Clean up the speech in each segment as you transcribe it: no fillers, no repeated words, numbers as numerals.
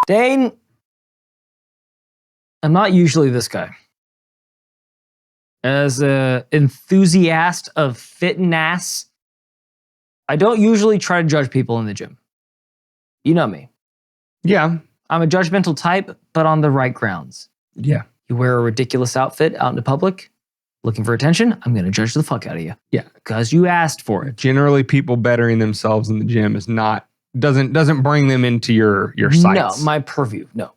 Dane, I'm not usually this guy. As an enthusiast of fitness, I don't usually try to judge people in the gym. You know me. Yeah. I'm a judgmental type, but on the right grounds. Yeah. You wear a ridiculous outfit out in the public, looking for attention, I'm going to judge the fuck out of you. Yeah. Because you asked for it. Generally, people bettering themselves in the gym is not, doesn't bring them into your sights. No, my purview. No.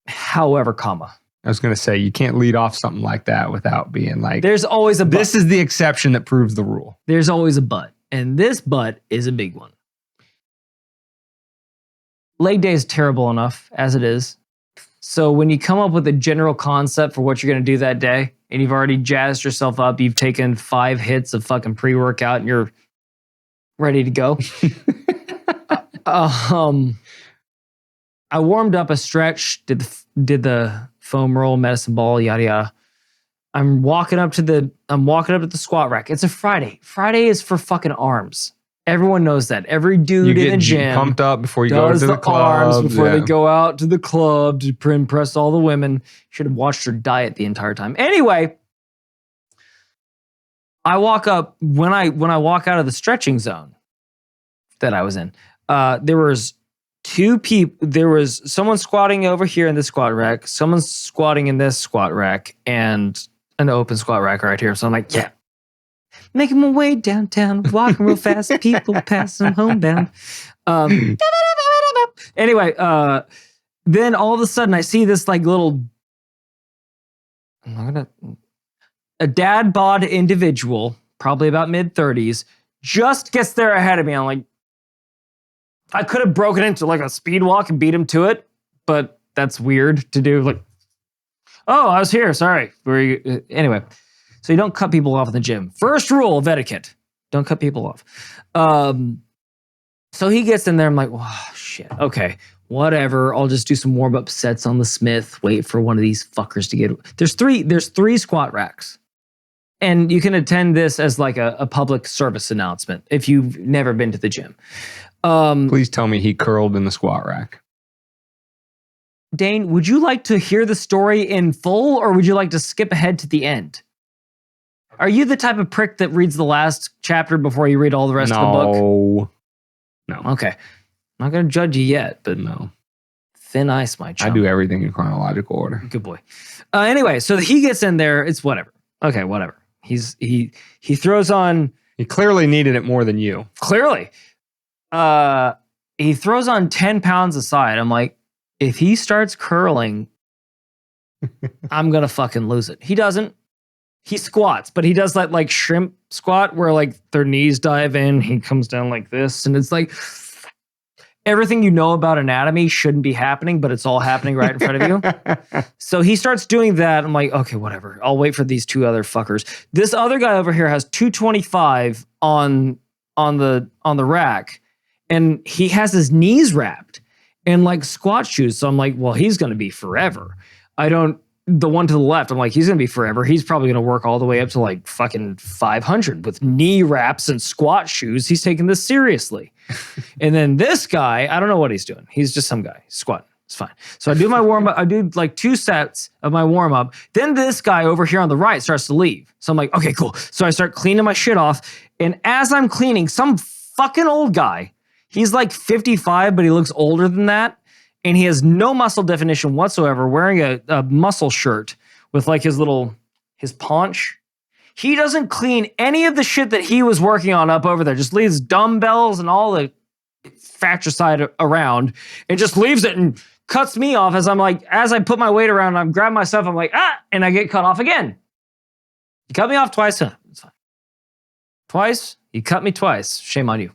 However, comma. I was going to say, you can't lead off something like that without being like, there's always a but. This is the exception that proves the rule. There's always a but. And this but is a big one. Leg day is terrible enough as it is. So when you come up with a general concept for what you're going to do that day, and you've already jazzed yourself up, you've taken 5 hits of fucking pre-workout and you're ready to go. I warmed up a stretch, did the foam roll, medicine ball, yada yada. I'm walking up to the squat rack. It's a Friday. Friday is for fucking arms. Everyone knows that. Every dude in the gym pumped up before you go to the club. Arms before they go out to the club to impress all the women. Should have watched her diet the entire time. Anyway, I walk up when I walk out of the stretching zone that I was in. There was 2 people. There was someone squatting over here in this squat rack. Someone squatting in this squat rack, and an open squat rack right here. So I'm like, yeah. Making my way downtown, walking real fast, people passing homebound. Anyway, then all of a sudden I see this like little, a dad bod individual, probably about mid-30s, just gets there ahead of me. I'm like, I could have broken into like a speed walk and beat him to it, but that's weird to do. Like, oh, I was here. Sorry. Anyway. So you don't cut people off in the gym. First rule of etiquette. Don't cut people off. So he gets in there. I'm like, oh, shit. Okay, whatever. I'll just do some warm-up sets on the Smith. Wait for one of these fuckers to get... There's three squat racks. And you can attend this as like a public service announcement if you've never been to the gym. Please tell me he curled in the squat rack. Dane, would you like to hear the story in full, or would you like to skip ahead to the end? Are you the type of prick that reads the last chapter before you read all the rest of the book? No. Okay. I'm not going to judge you yet, but no. Thin ice, my chum. I do everything in chronological order. Good boy. Anyway, so he gets in there. It's whatever. Okay, whatever. He throws on... He clearly needed it more than you. Clearly. He throws on 10 pounds a side. I'm like, if he starts curling, I'm going to fucking lose it. He doesn't. He squats, but he does that like shrimp squat where like their knees dive in. He comes down like this. And it's like everything you know about anatomy shouldn't be happening, but it's all happening right in front of you. So he starts doing that. I'm like, okay, whatever. I'll wait for these 2 other fuckers. This other guy over here has 225 on the rack, and he has his knees wrapped in like squat shoes. So I'm like, well, he's going to be forever. The one to the left, I'm like, he's going to be forever. He's probably going to work all the way up to like fucking 500 with knee wraps and squat shoes. He's taking this seriously. And then this guy, I don't know what he's doing. He's just some guy squatting. It's fine. So I do my warm up. I do like 2 sets of my warm up. Then this guy over here on the right starts to leave. So I'm like, okay, cool. So I start cleaning my shit off. And as I'm cleaning, some fucking old guy, he's like 55, but he looks older than that. And he has no muscle definition whatsoever, wearing a muscle shirt with like his paunch. He doesn't clean any of the shit that he was working on up over there. Just leaves dumbbells and all the fratricide around and just leaves it and cuts me off as I put my weight around, I'm grabbing myself, I'm like, and I get cut off again. You cut me off twice, it's fine. Twice, you cut me twice, shame on you.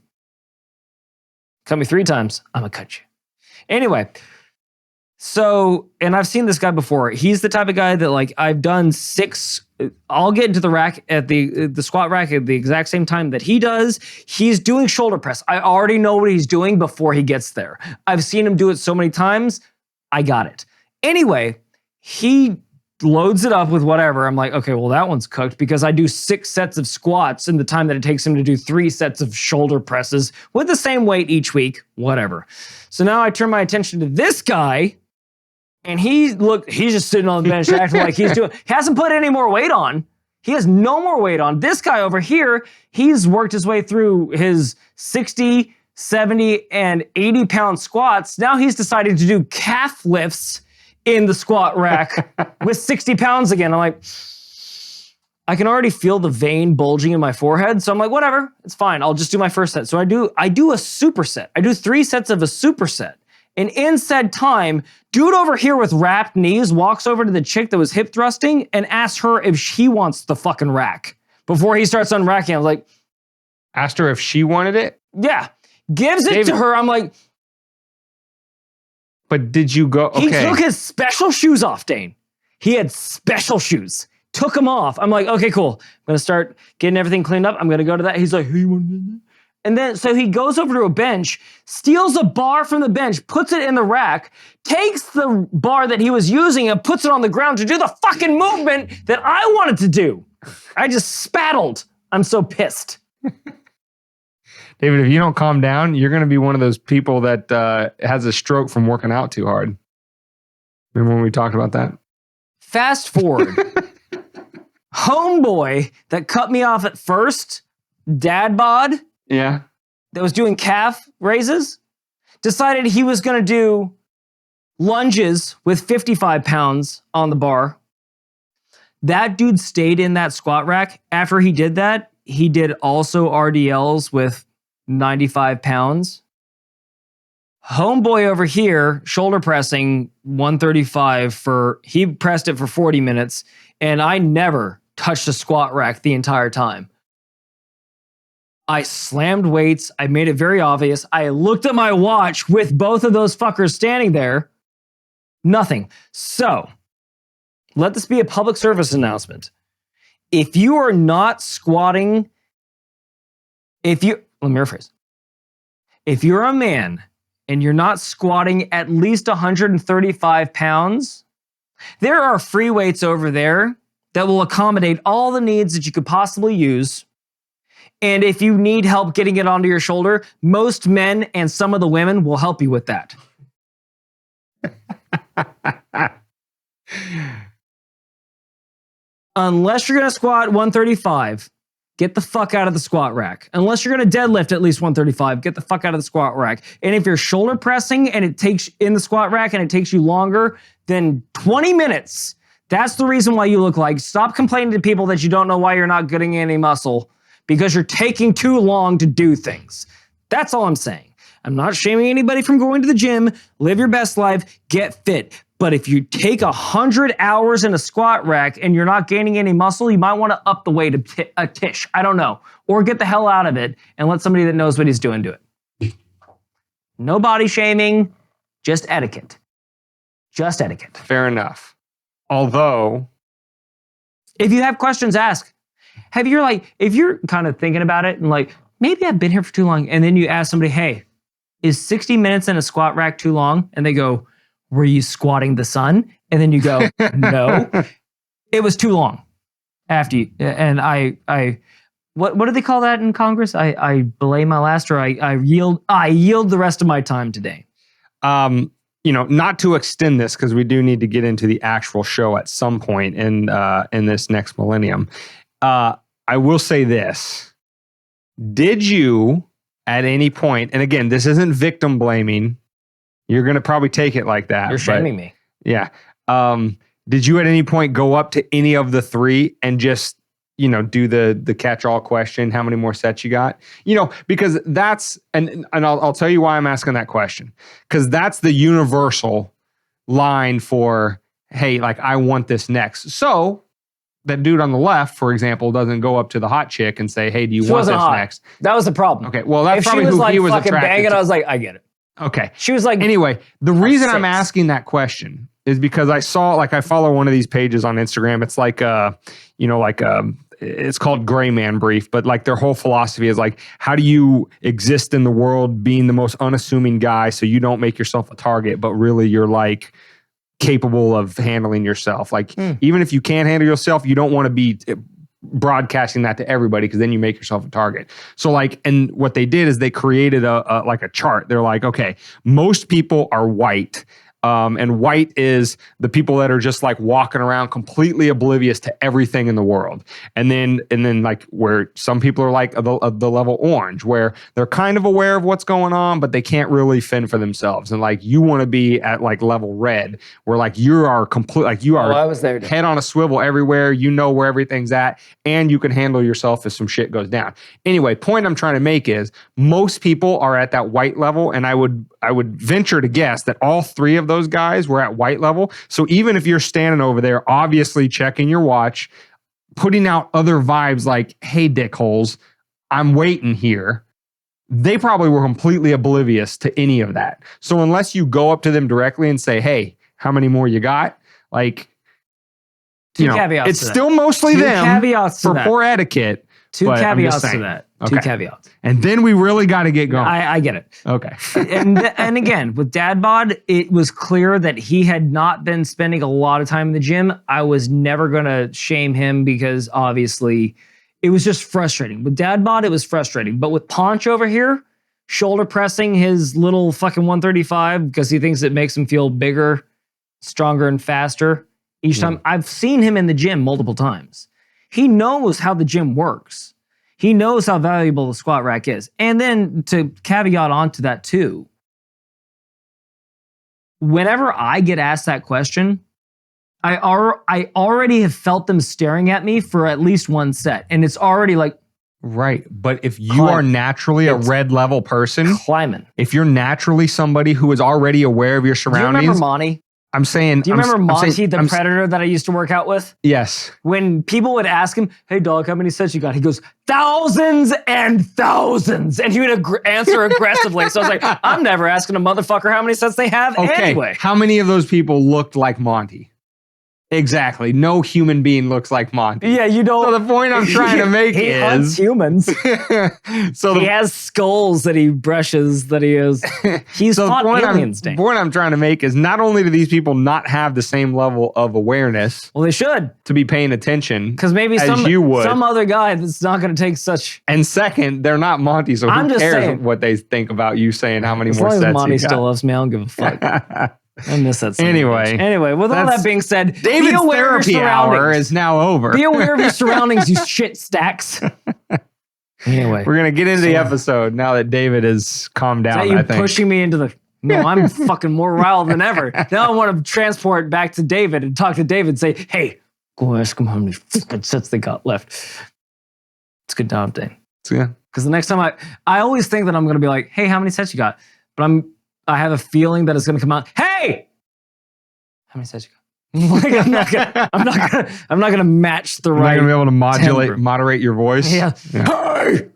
Cut me 3 times, I'm gonna cut you. Anyway, so, and I've seen this guy before. He's the type of guy that like I've done 6, I'll get into the rack at the squat rack at the exact same time that he does. He's doing shoulder press. I already know what he's doing before he gets there. I've seen him do it so many times. I got it. Anyway, he loads it up with whatever. I'm like, okay, well, that one's cooked because I do 6 sets of squats in the time that it takes him to do 3 sets of shoulder presses with the same weight each week, whatever. So now I turn my attention to this guy, and he's just sitting on the bench acting like he hasn't put any more weight on. He has no more weight on. This guy over here, he's worked his way through his 60, 70, and 80 pound squats. Now he's decided to do calf lifts in the squat rack with 60 pounds again. I'm like, I can already feel the vein bulging in my forehead. So I'm like, whatever, it's fine. I'll just do my first set. So I do a superset. I do 3 sets of a superset. And in said time, dude over here with wrapped knees walks over to the chick that was hip thrusting and asks her if she wants the fucking rack before he starts unracking. I was like, asked her if she wanted it? Yeah. Gives it to her. I'm like, but did you go? Okay. He took his special shoes off, Dane. He had special shoes. Took them off. I'm like, okay, cool. I'm going to start getting everything cleaned up. I'm going to go to that. He's like, hey, you want to? And then, so he goes over to a bench, steals a bar from the bench, puts it in the rack, takes the bar that he was using and puts it on the ground to do the fucking movement that I wanted to do. I just spattled. I'm so pissed. David, if you don't calm down, you're going to be one of those people that has a stroke from working out too hard. Remember when we talked about that? Fast forward. Homeboy that cut me off at first, dad bod, yeah, that was doing calf raises, decided he was going to do lunges with 55 pounds on the bar. That dude stayed in that squat rack. After he did that, he did also RDLs with 95 pounds. Homeboy over here, shoulder pressing 135 he pressed it for 40 minutes, and I never touched a squat rack the entire time. I slammed weights. I made it very obvious. I looked at my watch with both of those fuckers standing there. Nothing. So, let this be a public service announcement. If you are not squatting, let me rephrase. If you're a man and you're not squatting at least 135 pounds, there are free weights over there that will accommodate all the needs that you could possibly use. And if you need help getting it onto your shoulder, most men and some of the women will help you with that. Unless you're going to squat 135, get the fuck out of the squat rack. Unless you're going to deadlift at least 135, get the fuck out of the squat rack. And if you're shoulder pressing and it takes in the squat rack and it takes you longer than 20 minutes, that's the reason why you look like. Stop complaining to people that you don't know why you're not getting any muscle because you're taking too long to do things. That's all I'm saying. I'm not shaming anybody from going to the gym. Live your best life. Get fit. But if you take 100 hours in a squat rack and you're not gaining any muscle, you might want to up the weight a tish. I don't know. Or get the hell out of it and let somebody that knows what he's doing do it. No body shaming, just etiquette. Just etiquette. Fair enough. Although, if you have questions, ask. If you're kind of thinking about it and like, maybe I've been here for too long, and then you ask somebody, hey, is 60 minutes in a squat rack too long? And they go, were you squatting the sun? And then you go, no, it was too long. After you, and what do they call that in Congress? I belay my last, or I yield the rest of my time today. Not to extend this because we do need to get into the actual show at some point in this next millennium. I will say this. Did you at any point, and again, this isn't victim blaming. You're going to probably take it like that. You're shaming me. Yeah. Did you at any point go up to any of the 3 and just, do the catch-all question, how many more sets you got? Because that's, and I'll tell you why I'm asking that question. Because that's the universal line for, hey, like, I want this next. So that dude on the left, for example, doesn't go up to the hot chick and say, hey, do you want this next? That was the problem. Okay, well, that's probably who he was attracted banging, to. I was like, I get it. Okay. She was like, anyway, the reason I'm asking that question is because I follow one of these pages on Instagram. It's like, it's called Gray Man Brief, but like their whole philosophy is like, how do you exist in the world being the most unassuming guy so you don't make yourself a target, but really you're like capable of handling yourself. Like, even if you can't handle yourself, you don't want to be broadcasting that to everybody, because then you make yourself a target. So like, and what they did is they created a chart. They're like, okay, most people are white. And white is the people that are just like walking around completely oblivious to everything in the world. And then like where some people are like the level orange, where they're kind of aware of what's going on, but they can't really fend for themselves. And like, you want to be at like level red, where like you are complete, like you are I was there, head on a swivel everywhere. You know where everything's at, and you can handle yourself if some shit goes down. Anyway, point I'm trying to make is most people are at that white level, and I would venture to guess that all three of those guys were at white level. So even if you're standing over there, obviously checking your watch, putting out other vibes like, hey, dickholes, I'm waiting here, they probably were completely oblivious to any of that. So unless you go up to them directly and say, hey, how many more you got? Like, Two caveats it's to that. still mostly Two them caveats to for that. poor etiquette. Two but I'm just caveats to saying. that. Okay. Two caveats. And then we really got to get going. I get it. Okay. and again, with Dad Bod, it was clear that he had not been spending a lot of time in the gym. I was never going to shame him, because obviously it was just frustrating. With Dad Bod, it was frustrating. But with Ponch over here, shoulder pressing his little fucking 135 because he thinks it makes him feel bigger, stronger, and faster each time. I've seen him in the gym multiple times. He knows how the gym works. He knows how valuable the squat rack is. And then to caveat onto that too, whenever I get asked that question, I already have felt them staring at me for at least one set. And it's already like, right. But if you are naturally a red level person, climbing. if you're naturally somebody who is already aware of your Do you surroundings. remember Monty? I'm saying. Do you remember Monty, the predator that I used to work out with? Yes. When people would ask him, hey, dog, how many sets you got? He goes, thousands and thousands. And he would answer aggressively. So I was like, I'm never asking a motherfucker how many sets they have anyway. How many of those people looked like Monty? Exactly. No human being looks like Monty. Yeah, you don't. So the point I'm trying to make he hunts humans. So he has skulls that he brushes, that he is. He's fought aliens. The point I'm trying to make is, not only do these people not have the same level of awareness, well, they should, to be paying attention, because maybe some other guy that's not going to take such. And second, they're not Monty, so who cares what they think about you saying how many more sets you got? As long as Monty still loves me, I don't give a fuck. I miss that. Anyway, with all that being said, David's therapy hour is now over. Be aware of your surroundings, you shit stacks. Anyway, we're gonna get into the episode now that David has calmed down. Is that you pushing me into the? No, I'm fucking more riled than ever. Now I want to transport back to David and talk to David and say, "Hey, go ask him how many fucking sets they got left." It's a good time, Dane. Yeah. Because the next time I always think that I'm gonna be like, "Hey, how many sets you got?" But I have a feeling that it's going to come out. Hey, how many sets you got? Like, I'm not gonna match the right. You're not gonna be able to moderate your voice. Yeah. Hey.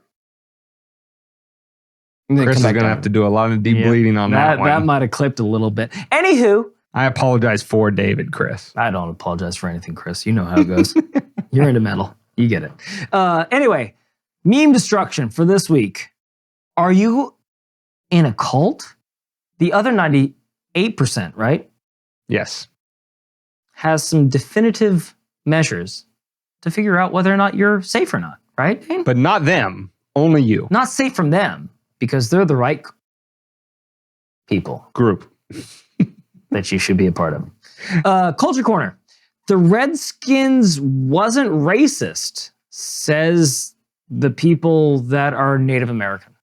Chris is gonna have to do a lot of deep bleeding on that one. That might have clipped a little bit. Anywho, I apologize for David, Chris. I don't apologize for anything, Chris. You know how it goes. You're into metal. You get it. Anyway, meme destruction for this week. Are you in a cult? The other 98%, right? Yes. Has some definitive measures to figure out whether or not you're safe or not, right? But not them, only you. Not safe from them, because they're the right people. Group. that you should be a part of. Culture Corner. The Redskins wasn't racist, says the people that are Native American.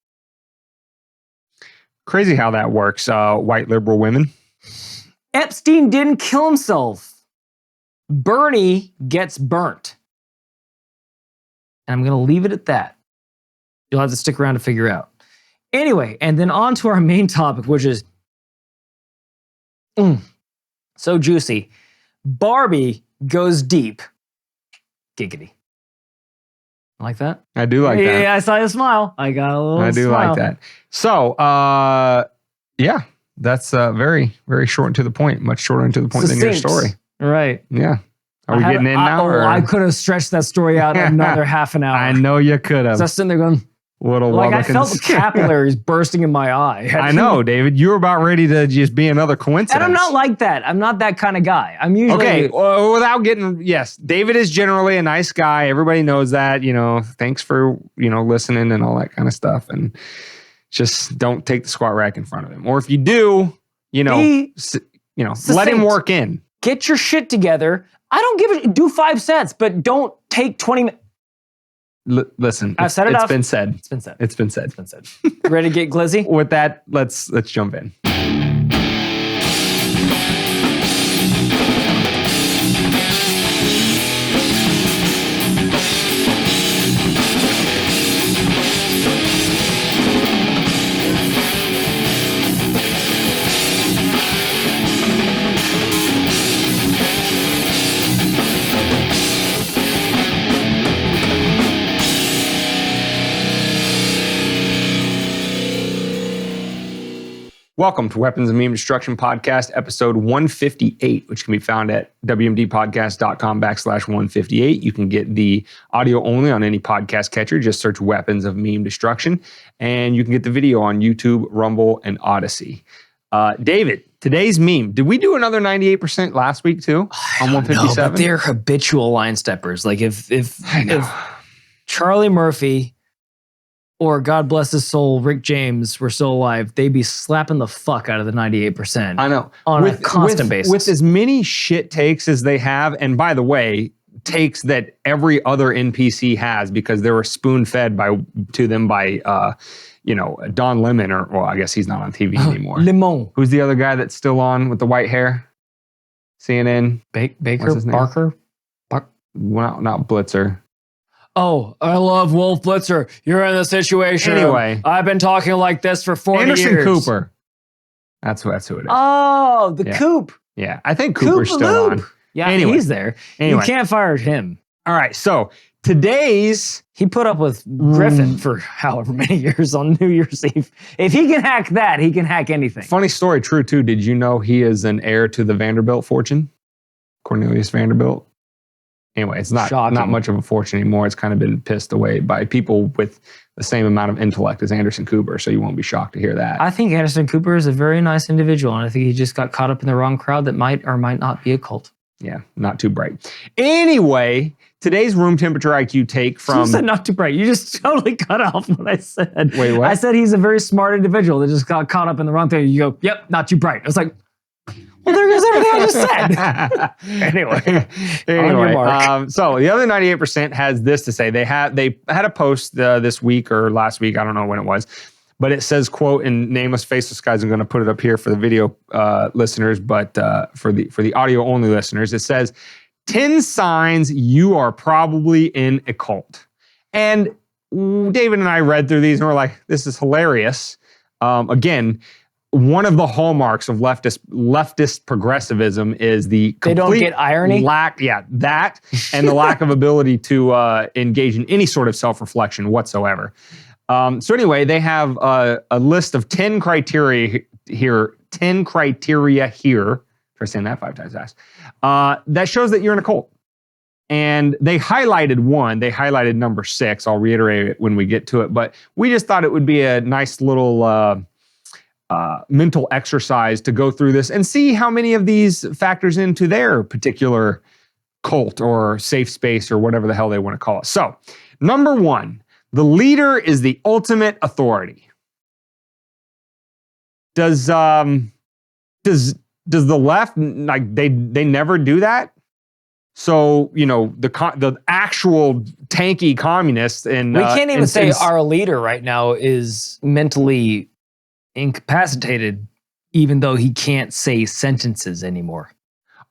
Crazy how that works, white liberal women. Epstein didn't kill himself. Bernie gets burnt. And I'm going to leave it at that. You'll have to stick around to figure out. Anyway, and then on to our main topic, which is so juicy. Barbie goes deep. Giggity. Like that? I do like that. Yeah, I saw you smile. I got a little smile. I do like that. So, yeah, that's very, very short and to the point. Much shorter and to the point than your story. Right. Yeah. Are we getting in now? I could have stretched that story out another half an hour. I know you could have. So I was sitting there going, Little Like I looking felt the capillaries bursting in my eye. I know, David. You were about ready to just be another coincidence. And I'm not like that. I'm not that kind of guy. I'm usually okay. Well, without getting yes, David is generally a nice guy. Everybody knows that. Thanks for listening and all that kind of stuff. And just don't take the squat rack in front of him. Or if you do, let him work in. Get your shit together. I don't give a do 5 cents, but don't take 20 minutes. Listen, I've said enough. It's been said. It's been said. It's been said. It's been said. Ready to get glizzy? With that, let's jump in. Welcome to Weapons of Meme Destruction Podcast, episode 158, which can be found at wmdpodcast.com/158. You can get the audio only on any podcast catcher. Just search Weapons of Meme Destruction. And you can get the video on YouTube, Rumble, and Odyssey. David, today's meme. Did we do another 98% last week too? On 157? No, but they're habitual line steppers. Like if Charlie Murphy or God bless his soul, Rick James were still alive, they'd be slapping the fuck out of the 98%. I know. On a constant basis. With as many shit takes as they have, and by the way, takes that every other NPC has because they were spoon-fed to them by Don Lemon, well, I guess he's not on TV anymore. Lemon. Who's the other guy that's still on with the white hair? CNN. Baker? Barker? Well, not Blitzer. Oh, I love Wolf Blitzer. You're in the situation. Anyway. I've been talking like this for 40 years. Anderson Cooper. That's who it is. Oh, the Coop. Yeah, I think Cooper's still on. Yeah, anyway. He's there. Anyway. You can't fire him. All right, so today's... He put up with Griffin for however many years on New Year's Eve. If he can hack that, he can hack anything. Funny story, true too. Did you know he is an heir to the Vanderbilt fortune? Cornelius Vanderbilt. Anyway, it's not much of a fortune anymore. It's kind of been pissed away by people with the same amount of intellect as Anderson Cooper, so you won't be shocked to hear that. I think Anderson Cooper is a very nice individual, and I think he just got caught up in the wrong crowd that might or might not be a cult. Yeah, not too bright. Anyway, today's room temperature IQ take from... You said not too bright. You just totally cut off what I said. Wait, what? I said he's a very smart individual that just got caught up in the wrong thing. You go, yep, not too bright. I was like... Well, there goes everything I just said. Anyway, so the other 98% has this to say. They had a post this week or last week. I don't know when it was, but it says, quote, in nameless, faceless guys. I'm going to put it up here for the video listeners, but for the audio only listeners, it says 10 signs you are probably in a cult. And David and I read through these and we're like, this is hilarious. Again, one of the hallmarks of leftist progressivism is the complete they don't get irony? That and the lack of ability to engage in any sort of self-reflection whatsoever. So anyway, they have a list of 10 criteria here. 10 criteria here. Try saying that 5 times fast. That shows that you're in a cult. And they highlighted one. They highlighted number 6. I'll reiterate it when we get to it. But we just thought it would be a nice little... mental exercise to go through this and see how many of these factors into their particular cult or safe space or whatever the hell they want to call it. So, number 1, the leader is the ultimate authority. Does the left, like they never do that? So, the actual tanky communists and we can't even say our leader right now is mentally incapacitated, even though he can't say sentences anymore.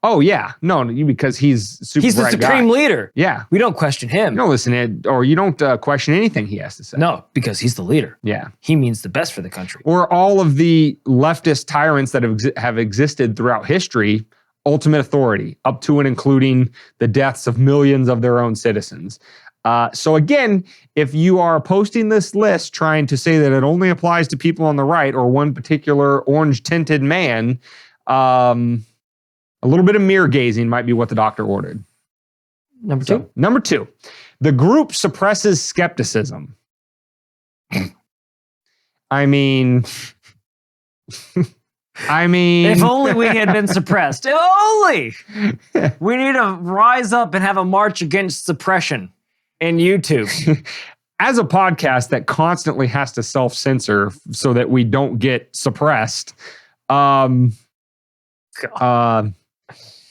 Oh yeah, no, because he's he's the supreme leader. Yeah, we don't question him. You don't listen to, or you don't question anything he has to say. No, because he's the leader. Yeah, he means the best for the country. Or all of the leftist tyrants that have existed throughout history, ultimate authority, up to and including the deaths of millions of their own citizens. So again, if you are posting this list trying to say that it only applies to people on the right or one particular orange-tinted man, a little bit of mirror gazing might be what the doctor ordered. Number 2, the group suppresses skepticism. I mean, If only we had been suppressed. If only! We need to rise up and have a march against suppression in YouTube. As a podcast that constantly has to self-censor so that we don't get suppressed.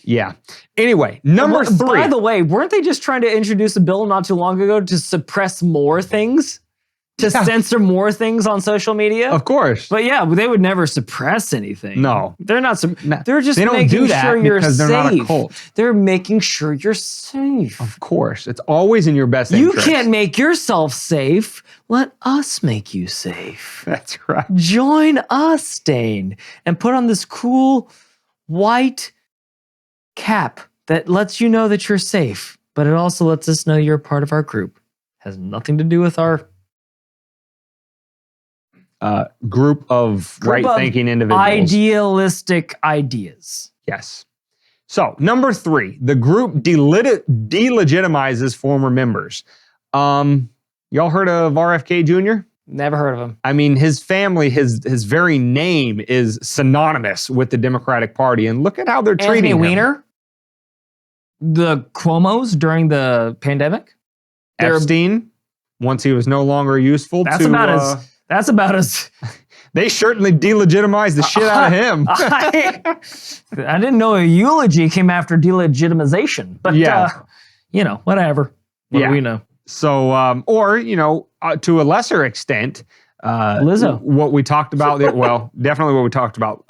Yeah. Anyway, number 3. By the way, weren't they just trying to introduce a bill not too long ago to suppress more things? To censor more things on social media? Of course. But yeah, they would never suppress anything. No. They're not. They're just they don't making do that sure you're because they're safe. not a cult. They're making sure you're safe. Of course. It's always in your best You interest. can't make yourself safe. Let us make you safe. That's right. Join us, Dane, and put on this cool white cap that lets you know that you're safe, but it also lets us know you're a part of our group. Has nothing to do with our group of right-thinking individuals. Idealistic ideas. Yes. So, number 3, the group delegitimizes former members. Y'all heard of RFK Jr.? Never heard of him. I mean, his family, his very name is synonymous with the Democratic Party, and look at how they're treating him. Anthony Weiner? The Cuomos during the pandemic? Epstein, once he was no longer useful That's to... about as... They certainly delegitimized the shit out of him. I didn't know a eulogy came after delegitimization, but whatever. What do we know? So, or, to a lesser extent, Lizzo. What we talked about, definitely what we talked about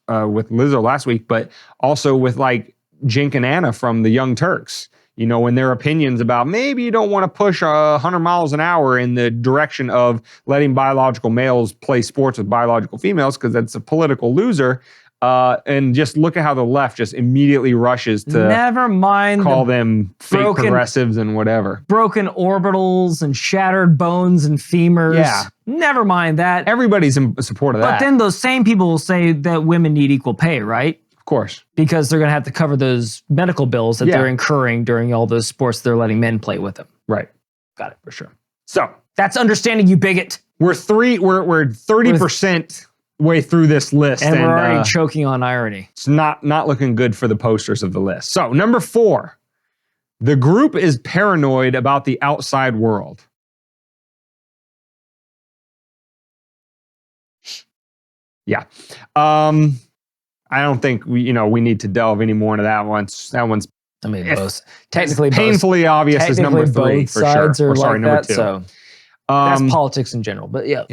with Lizzo last week, but also with like Jink and Anna from the Young Turks. And their opinions about maybe you don't want to push 100 miles an hour in the direction of letting biological males play sports with biological females because that's a political loser. And just look at how the left just immediately rushes to never mind call them fake progressives and whatever. Broken orbitals and shattered bones and femurs. Yeah. Never mind that. Everybody's in support of that. But then those same people will say that women need equal pay, right? Of course. Because they're going to have to cover those medical bills that they're incurring during all those sports they're letting men play with them. Right. Got it. For sure. So that's understanding, you bigot. We're 30% way through this list. And we're already choking on irony. It's not looking good for the posters of the list. So number 4, the group is paranoid about the outside world. Yeah. I don't think we need to delve any more into that one. That one's technically painfully obvious as number 3 for sure. Or sorry, number that, 2. So that's politics in general, but yeah.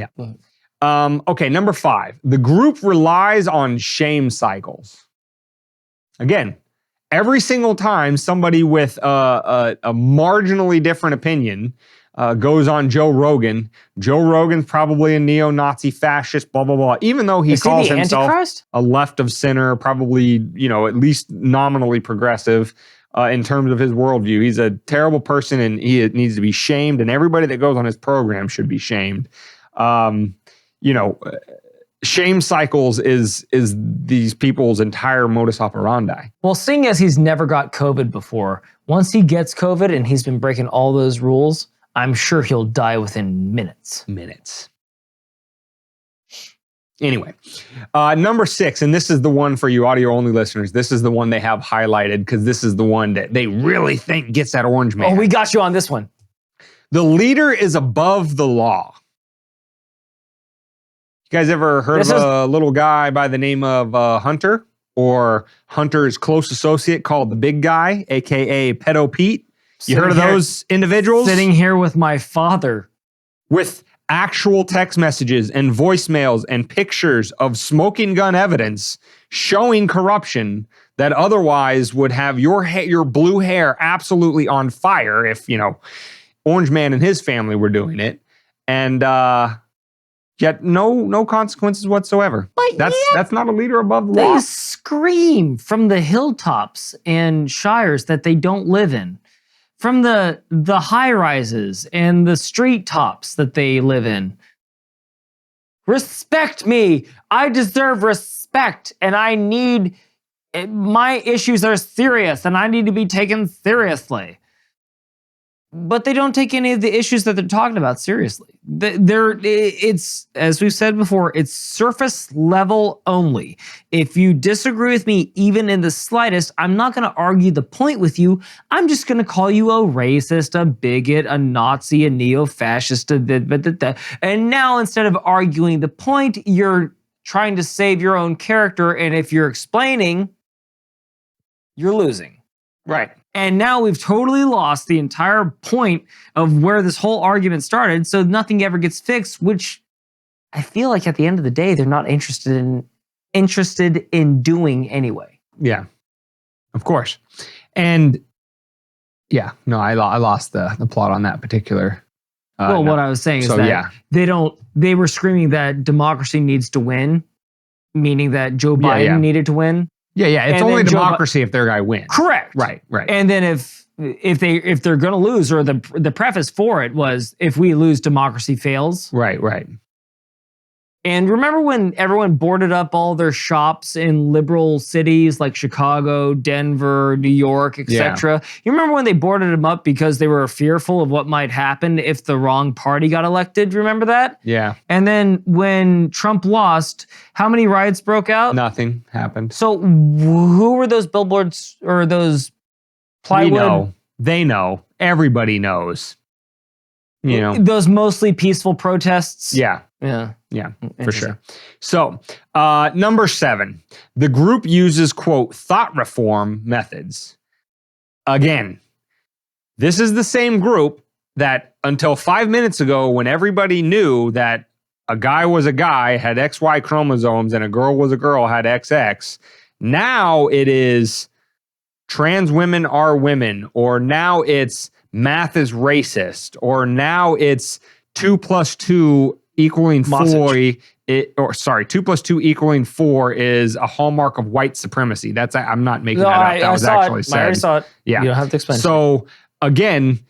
Okay, number 5. The group relies on shame cycles. Again, every single time somebody with a marginally different opinion goes on Joe Rogan's probably a neo-Nazi fascist, blah, blah, blah. Even though he calls himself Antichrist? A left of center, probably, at least nominally progressive in terms of his worldview. He's a terrible person and he needs to be shamed, and everybody that goes on his program should be shamed. Shame cycles is these people's entire modus operandi. Well, seeing as he's never got COVID before, once he gets COVID and he's been breaking all those rules, I'm sure he'll die within minutes. Anyway, number 6, and this is the one for you audio-only listeners. This is the one they have highlighted because this is the one that they really think gets that orange man. Oh, we got you on this one. The leader is above the law. You guys ever heard of a little guy by the name of Hunter, or Hunter's close associate called the Big Guy, a.k.a. Pedo Pete? You heard of those individuals? Sitting here with my father. With actual text messages and voicemails and pictures of smoking gun evidence showing corruption that otherwise would have your blue hair absolutely on fire if, Orange Man and his family were doing it. And yet no consequences whatsoever. That's not a leader above the law. They scream from the hilltops and shires that they don't live in. From the high rises and the street tops that they live in. Respect me. I deserve respect, and my issues are serious, and I need to be taken seriously. but they don't take any of the issues that they're talking about seriously. It's, as we've said before, it's surface level only. If you disagree with me even in the slightest, I'm not going to argue the point with you. I'm just going to call you a racist, a bigot, a Nazi, a neo-fascist, and now instead of arguing the point, you're trying to save your own character, and if you're explaining, you're losing. Right. And now we've totally lost the entire point of where this whole argument started, so nothing ever gets fixed, which I feel like at the end of the day, they're not interested in doing anyway. Yeah, of course. And yeah, no, I lost the plot on that particular. What I was saying is that they were screaming that democracy needs to win, meaning that Joe Biden needed to win. Yeah. It's only democracy if their guy wins. Correct. Right. And then if they're going to lose, or the preface for it was, if we lose, democracy fails. Right. And remember when everyone boarded up all their shops in liberal cities like Chicago, Denver, New York, etc.? Yeah. You remember when they boarded them up because they were fearful of what might happen if the wrong party got elected? Remember that? Yeah. And then when Trump lost, how many riots broke out? Nothing happened. So who were those billboards or those plywood? We know. They know. Everybody knows. You know, those mostly peaceful protests. Yeah, for sure. So, number 7, the group uses, quote, thought reform methods. Again, this is the same group that until 5 minutes ago, when everybody knew that a guy was a guy, had XY chromosomes, and a girl was a girl, had XX, now it is trans women are women, or now it's math is racist, or now it's 2 + 2 equaling 4. 2 + 2 equaling 4 is a hallmark of white supremacy. That's, I'm not making that up. That was actually said. I already saw it. Yeah. You don't have to explain. So again,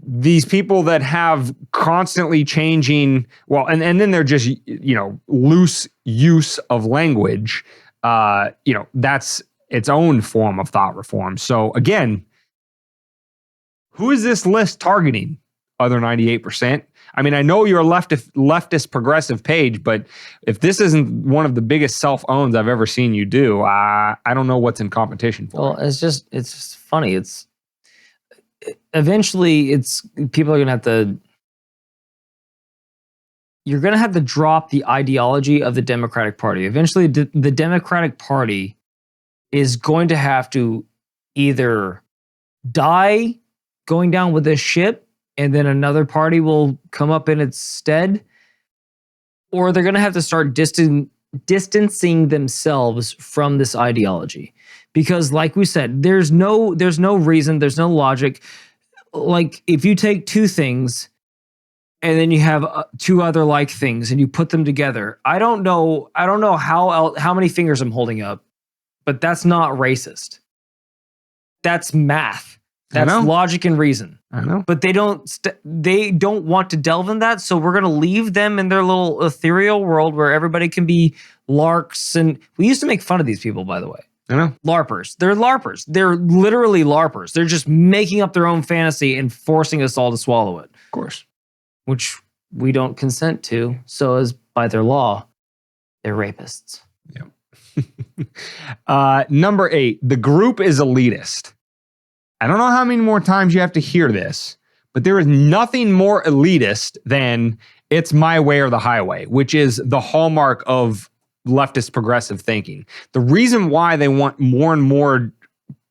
these people that have constantly changing, well, and then they're just, loose use of language, that's its own form of thought reform. So again, who is this list targeting? Other 98%? I mean, I know you're a leftist progressive page, but if this isn't one of the biggest self-owns I've ever seen you do, I don't know what's in competition for. Well, it's just funny. Eventually people are going to have to, you're going to have to drop the ideology of the Democratic Party. Eventually the Democratic Party is going to have to either die going down with this ship, and then another party will come up in its stead, or they're going to have to start distancing themselves from this ideology. Because like we said, there's no reason, there's no logic. Like if you take two things and then you have two other like things and you put them together, I don't know how many fingers I'm holding up, but that's not racist. That's math. That's logic and reason. I know. But they don't want to delve in that, so we're going to leave them in their little ethereal world where everybody can be larks. And we used to make fun of these people, by the way. I know. LARPers. They're LARPers. They're literally LARPers. They're just making up their own fantasy and forcing us all to swallow it. Of course. Which we don't consent to. So as by their law, they're rapists. Yep. Number 8, the group is elitist. I don't know how many more times you have to hear this, but there is nothing more elitist than it's my way or the highway, which is the hallmark of leftist progressive thinking. The reason why they want more and more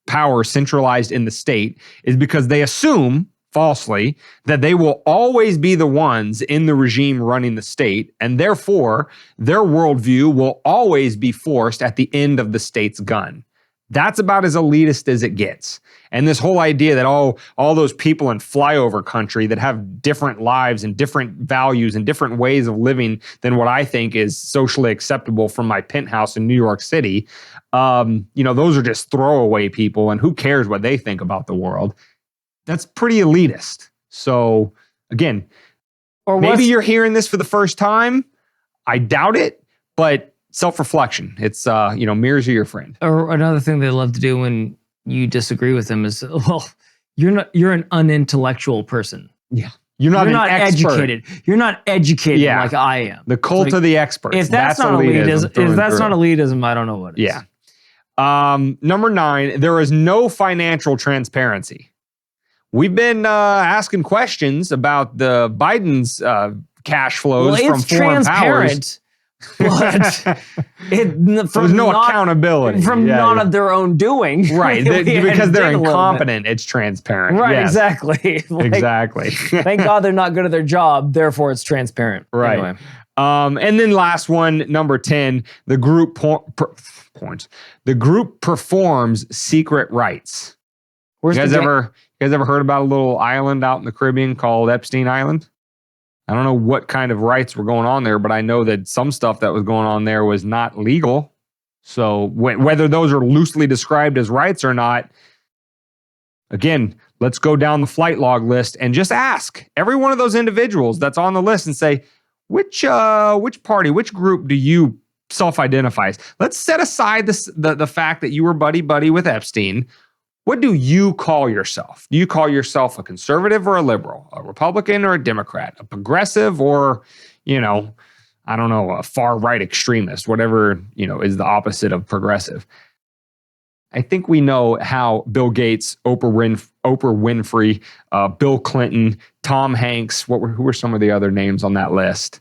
power centralized in the state is because they assume, falsely, that they will always be the ones in the regime running the state, and therefore their worldview will always be forced at the end of the state's gun. That's about as elitist as it gets. And this whole idea that all those people in flyover country that have different lives and different values and different ways of living than what I think is socially acceptable from my penthouse in New York City, those are just throwaway people, and who cares what they think about the world? That's pretty elitist. So again, maybe you're hearing this for the first time. I doubt it, but self-reflection. It's, mirrors are your friend. Or another thing they love to do when you disagree with them is, well, you're an unintellectual person. Yeah. You're not educated. You're not educated like I am. The cult of the experts. If that's not elitism, I don't know what it is. Yeah. Number 9, there is no financial transparency. We've been asking questions about the Biden's cash flows from foreign powers. But there's no accountability from none of their own doing. Right. Because they're incompetent, it's transparent. Right, exactly. Exactly. Thank God they're not good at their job, therefore it's transparent. Right. Anyway. And then last one, number 10, the group the group performs secret rites. You guys ever heard about a little island out in the Caribbean called Epstein Island? I don't know what kind of rights were going on there, but I know that some stuff that was going on there was not legal. So whether those are loosely described as rights or not, again, let's go down the flight log list and just ask every one of those individuals that's on the list and say, which party, which group do you self-identify as? Let's set aside the fact that you were buddy with Epstein. What do you call yourself? Do you call yourself a conservative or a liberal, a Republican or a Democrat, a progressive or, I don't know, a far-right extremist, whatever, is the opposite of progressive? I think we know how Bill Gates, Oprah Winfrey, Bill Clinton, Tom Hanks, who were some of the other names on that list?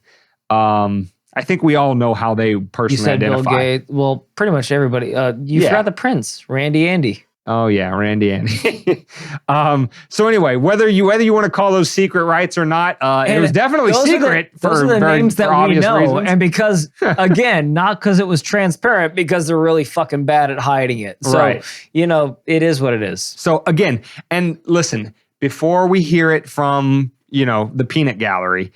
I think we all know how they personally identify. You said Bill Gates. Well, pretty much everybody. You forgot the Prince, Randy Andy. Oh yeah, Randy Andy. So anyway, whether you want to call those secret rights or not, it was definitely secret. Those are the names that we know, reasons. And because again, not because it was transparent, because they're really fucking bad at hiding it. So it is what it is. So again, and listen, before we hear it from the peanut gallery,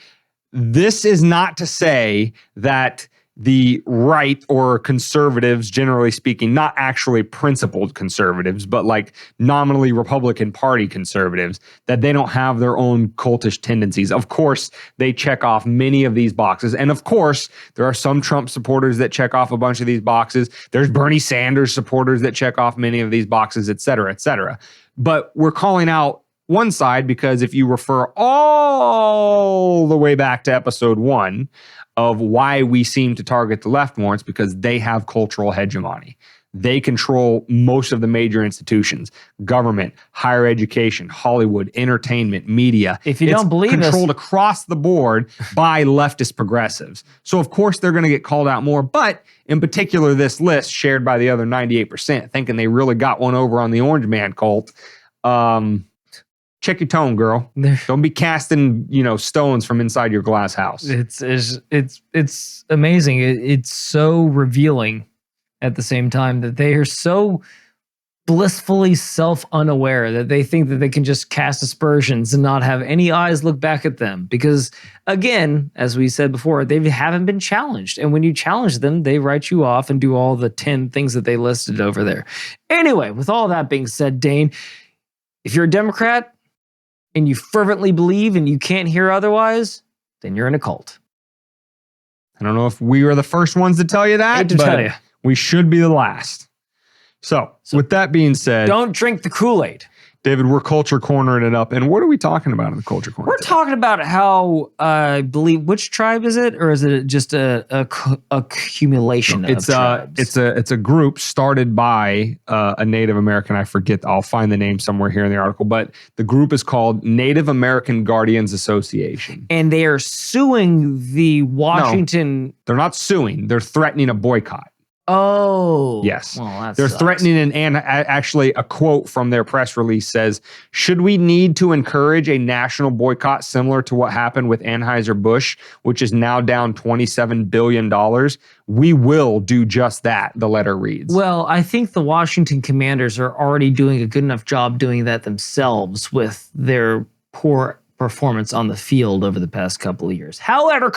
this is not to say that the right or conservatives, generally speaking, not actually principled conservatives, but like nominally Republican Party conservatives, that they don't have their own cultish tendencies. Of course, they check off many of these boxes. And of course, there are some Trump supporters that check off a bunch of these boxes. There's Bernie Sanders supporters that check off many of these boxes, et cetera, et cetera. But we're calling out one side because if you refer all the way back to episode 1, of why we seem to target the left more, it's because they have cultural hegemony. They control most of the major institutions, government, higher education, Hollywood, entertainment, media. If you don't believe us, controlled across the board by leftist progressives. So of course they're going to get called out more, but in particular this list shared by the other 98%, thinking they really got one over on the Orange Man cult. Check your tone, girl. Don't be casting, stones from inside your glass house. It's amazing. It's so revealing at the same time that they are so blissfully self-unaware that they think that they can just cast aspersions and not have any eyes look back at them. Because again, as we said before, they haven't been challenged. And when you challenge them, they write you off and do all the 10 things that they listed over there. Anyway, with all that being said, Dane, if you're a Democrat, and you fervently believe and you can't hear otherwise, then you're in a cult. I don't know if we were the first ones to tell you that, but we should be the last. So with that being said, don't drink the Kool-Aid. David, we're culture cornering it up. And what are we talking about in the culture corner? We're talking about how, I believe, which tribe is it? Or is it just a accumulation of tribes? It's a group started by a Native American. I forget. I'll find the name somewhere here in the article. But the group is called Native American Guardians Association. And they are suing the Washington... No, they're not suing. They're threatening a boycott. Oh. Yes. Well, they're threatening, and actually a quote from their press release says, should we need to encourage a national boycott similar to what happened with Anheuser-Busch, which is now down $27 billion, we will do just that, the letter reads. Well, I think the Washington Commanders are already doing a good enough job doing that themselves with their poor performance on the field over the past couple of years. However,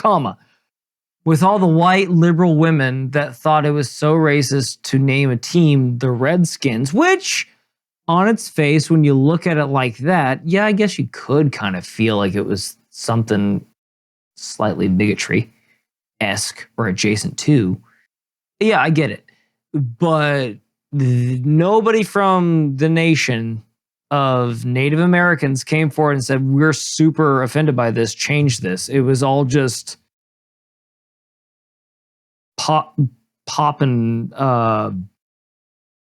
with all the white liberal women that thought it was so racist to name a team the Redskins, which on its face, when you look at it like that, yeah, I guess you could kind of feel like it was something slightly bigotry-esque or adjacent to. Yeah, I get it. But nobody from the nation of Native Americans came forward and said, we're super offended by this, change this. It was all just popping, what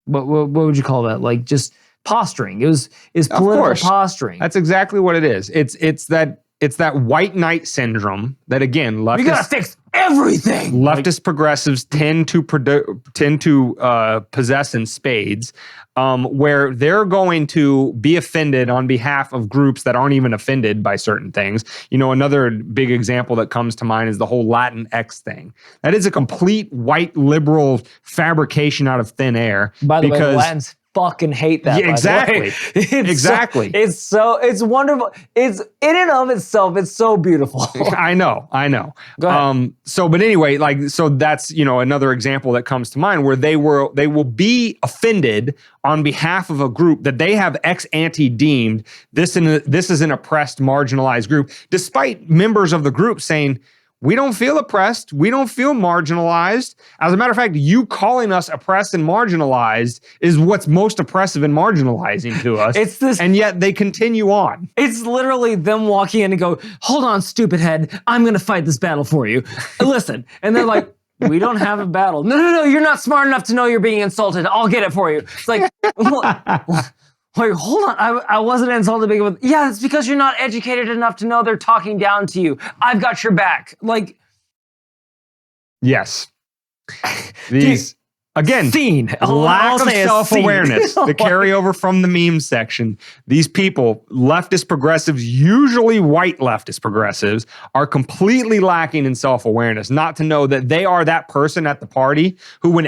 would you call that? Like just posturing. It's political posturing. That's exactly what it is. It's that white knight syndrome that, again, we gotta fix everything. Leftist progressives tend to possess in spades, where they're going to be offended on behalf of groups that aren't even offended by certain things. You know, another big example that comes to mind is the whole Latinx thing. That is a complete white liberal fabrication out of thin air. By the way, the Latins fucking hate that. Yeah, exactly. Exactly. It's wonderful. It's in and of itself, it's so beautiful. I know. Go ahead. But anyway, so that's, another example that comes to mind where they will be offended on behalf of a group that they have ex ante deemed this is an oppressed, marginalized group, despite members of the group saying, we don't feel oppressed. We don't feel marginalized. As a matter of fact, you calling us oppressed and marginalized is what's most oppressive and marginalizing to us. And yet they continue on. It's literally them walking in and go, hold on, stupid head. I'm going to fight this battle for you. Listen. And they're like, we don't have a battle. No. You're not smart enough to know you're being insulted. I'll get it for you. It's like, wait, hold on. I wasn't insulted to begin with. Yeah, it's because you're not educated enough to know they're talking down to you. I've got your back. Like, yes. These, again, lack of self-awareness, the carryover from the meme section. These people, leftist progressives, usually white leftist progressives, are completely lacking in self-awareness, not to know that they are that person at the party who when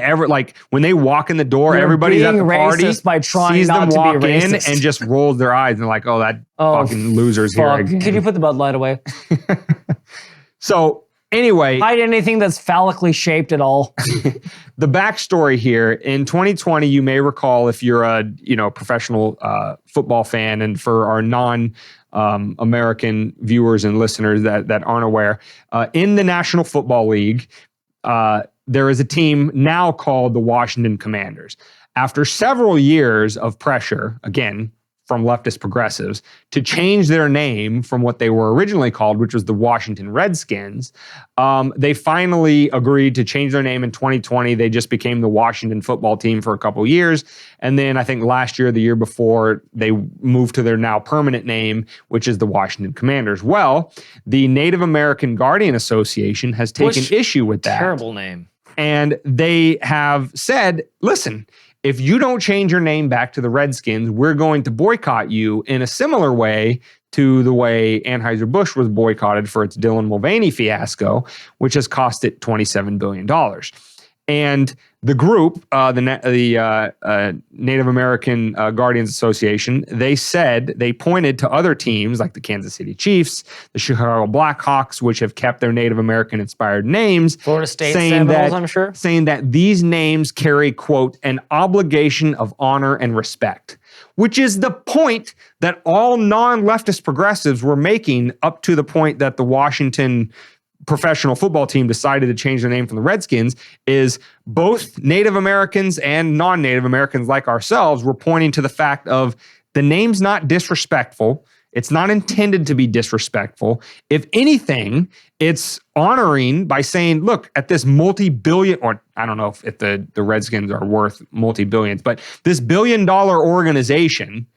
they walk in the door, everybody's at the party, by trying sees them not walk to be in racist. and just rolls their eyes and they're like, oh, that fucking loser's here again. Can you put the Bud Light away? So, anyway, hide anything that's phallically shaped at all. The backstory here in 2020, you may recall if you're a professional football fan, and for our non-American viewers and listeners that aren't aware, in the National Football League, there is a team now called the Washington Commanders. After several years of pressure, again, from leftist progressives, to change their name from what they were originally called, which was the Washington Redskins, they finally agreed to change their name in 2020. They just became the Washington football team for a couple years. And then I think last year, the year before, they moved to their now permanent name, which is the Washington Commanders. Well, the Native American Guardian Association has taken issue with that. Terrible name. And they have said, listen, if you don't change your name back to the Redskins, we're going to boycott you in a similar way to the way Anheuser-Busch was boycotted for its Dylan Mulvaney fiasco, which has cost it $27 billion. And the group, the Native American Guardians Association, they pointed to other teams like the Kansas City Chiefs, the Chicago Blackhawks, which have kept their Native American-inspired names. Florida State Seminoles, I'm sure. Saying that these names carry, quote, an obligation of honor and respect, which is the point that all non-leftist progressives were making up to the point that the Washington professional football team decided to change their name from the Redskins. Is both Native Americans and non-Native Americans like ourselves were pointing to the fact of the name's not disrespectful. It's not intended to be disrespectful. If anything, it's honoring by saying, look, at this multi-billion, or I don't know if the Redskins are worth multi-billions, but this billion-dollar organization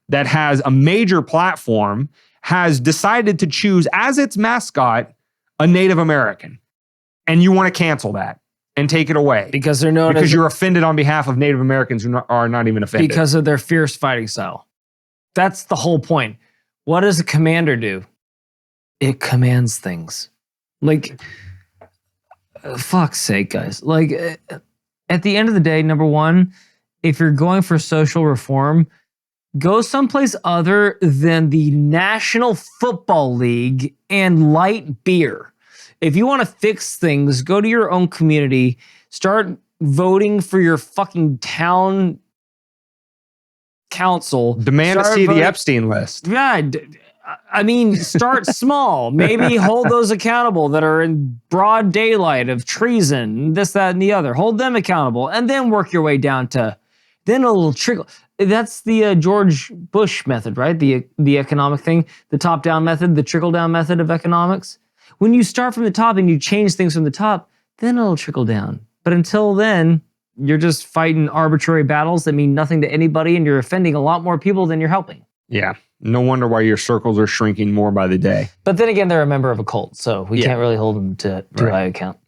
that has a major platform has decided to choose as its mascot a Native American, and you want to cancel that and take it away because they're known because you're offended on behalf of Native Americans who are not even offended because of their fierce fighting style. That's the whole point. What does a commander do? It commands things. Like, fuck's sake, guys. Like, at the end of the day, number one, if you're going for social reform, go someplace other than the National Football League and light beer. If you want to fix things, go to your own community. Start voting for your fucking town council. Demand to see the Epstein list. Yeah, I mean, start small. Maybe hold those accountable that are in broad daylight of treason, this, that, and the other. Hold them accountable, and then work your way down to then it'll trickle. That's the George Bush method, right? The economic thing, the top-down method, the trickle-down method of economics. When you start from the top and you change things from the top, then it'll trickle down. But until then, you're just fighting arbitrary battles that mean nothing to anybody, and you're offending a lot more people than you're helping. Yeah. No wonder why your circles are shrinking more by the day. But then again, they're a member of a cult, so we can't really hold them to high account.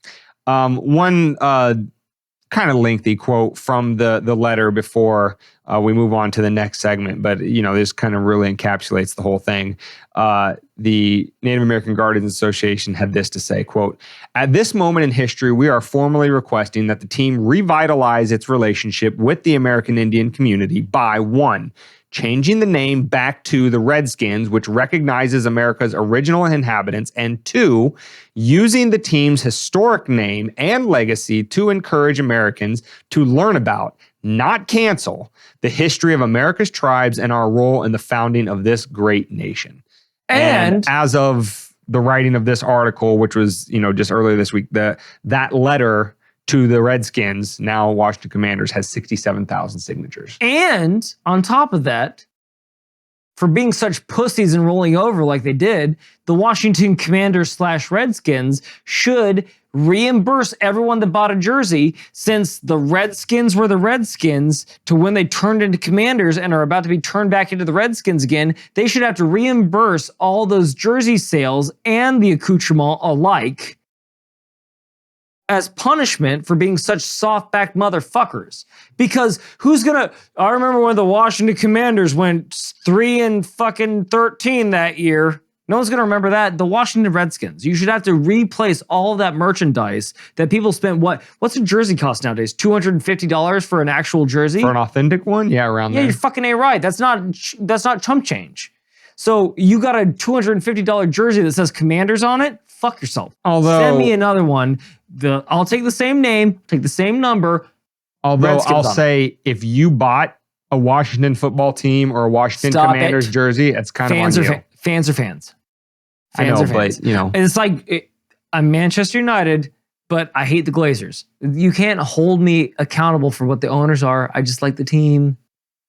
One kind of lengthy quote from the letter before we move on to the next segment, but this kind of really encapsulates the whole thing. The Native American Guardians Association had this to say, quote, "At this moment in history, we are formally requesting that the team revitalize its relationship with the American Indian community by 1, changing the name back to the Redskins, which recognizes America's original inhabitants, and 2, using the team's historic name and legacy to encourage Americans to learn about, not cancel, the history of America's tribes and our role in the founding of this great nation." And as of the writing of this article, which was, just earlier this week, that letter to the Redskins, now Washington Commanders, has 67,000 signatures. And on top of that, for being such pussies and rolling over like they did, the Washington Commanders / Redskins should reimburse everyone that bought a jersey, since the Redskins were the Redskins, to when they turned into Commanders and are about to be turned back into the Redskins again. They should have to reimburse all those jersey sales and the accoutrement alike as punishment for being such soft-backed motherfuckers. Because I remember when the Washington Commanders went 3-13 that year. No one's gonna remember that. The Washington Redskins. You should have to replace all of that merchandise that people spent. What's a jersey cost nowadays? $250 for an actual jersey? For an authentic one? Yeah, around there. Yeah, you're fucking ain't right. That's not chump change. So you got a $250 jersey that says Commanders on it? Fuck yourself. Send me another one. I'll take the same name, take the same number. Although I'll say, if you bought a Washington football team or a Washington Commanders jersey, it's kind of on you. Fans are fans. I know, but it's like I'm Manchester United, but I hate the Glazers. You can't hold me accountable for what the owners are. I just like the team.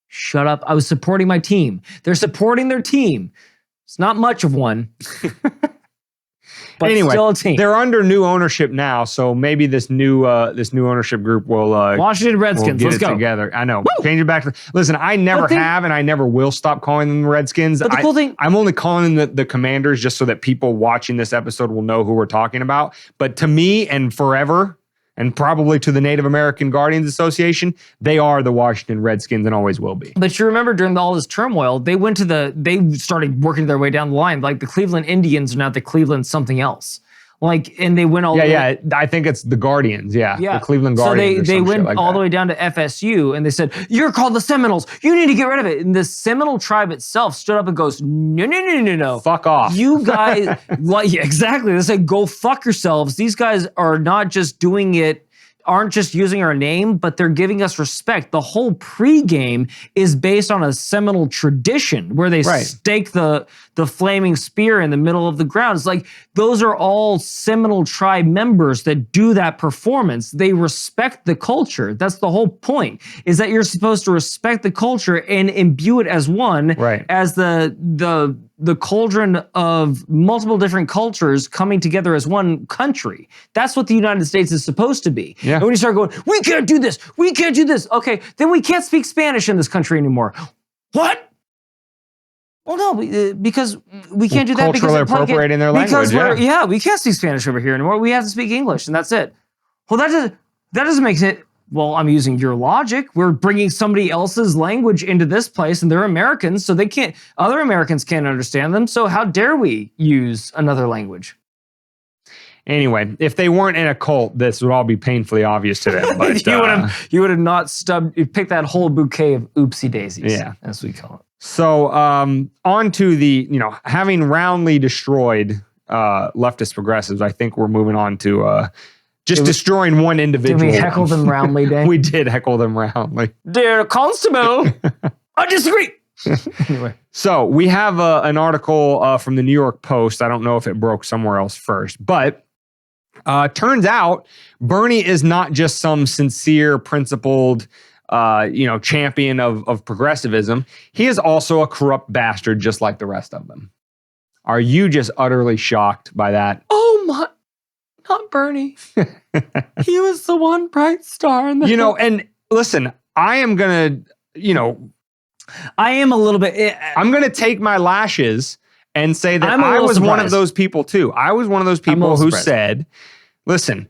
Shut up. I was supporting my team. They're supporting their team. It's not much of one. But anyway, still a team. They're under new ownership now, so maybe this new ownership group will Washington Redskins. Let's get it go together. I know. Woo! Change it back. Listen, I never have, and I never will stop calling them the Redskins. But the cool thing, I'm only calling them the Commanders just so that people watching this episode will know who we're talking about. But to me, and forever, and probably to the Native American Guardians Association, they are the Washington Redskins and always will be. But you remember during all this turmoil, they started working their way down the line. Like the Cleveland Indians are now the Cleveland something else. And they went all the way. Yeah, I think it's the Guardians. Yeah. The Cleveland Guardians. So they went all the way down to FSU, and they said, "You're called the Seminoles. You need to get rid of it." And the Seminole tribe itself stood up and goes, "No. Fuck off. You guys," exactly. They said, "Go fuck yourselves." These guys are not just doing it, aren't just using our name, but they're giving us respect. The whole pregame is based on a Seminole tradition where they stake the flaming spear in the middle of the ground. It's like those are all Seminole tribe members that do that performance. They respect the culture. That's the whole point, is that you're supposed to respect the culture and imbue it as one, as the cauldron of multiple different cultures coming together as one country. That's what the United States is supposed to be. Yeah. And when you start going, we can't do this, okay, then we can't speak Spanish in this country anymore. What? Well, no, because we can't do that. Culturally appropriating their language. We can't speak Spanish over here anymore. We have to speak English, and that's it. Well, that doesn't make sense. Well, I'm using your logic. We're bringing somebody else's language into this place, and they're Americans, so other Americans can't understand them. So how dare we use another language? Anyway, if they weren't in a cult, this would all be painfully obvious to them. But you would have not picked that whole bouquet of oopsie daisies, as we call it. So on to the, having roundly destroyed leftist progressives, I think we're moving on to destroying one individual. Did we heckle them roundly, Dan? We did heckle them roundly. Dear Constable, I disagree. Anyway. So we have an article from the New York Post. I don't know if it broke somewhere else first, but turns out Bernie is not just some sincere, principled, champion of progressivism, he is also a corrupt bastard just like the rest of them. Are you just utterly shocked by that? Oh my, not Bernie. He was the one bright star in the And listen, I am going to, I am a little bit. I'm going to take my lashes and say that I'm a I little was one of surprised. those people too. I was one of those I'm a people little who surprised. said, listen,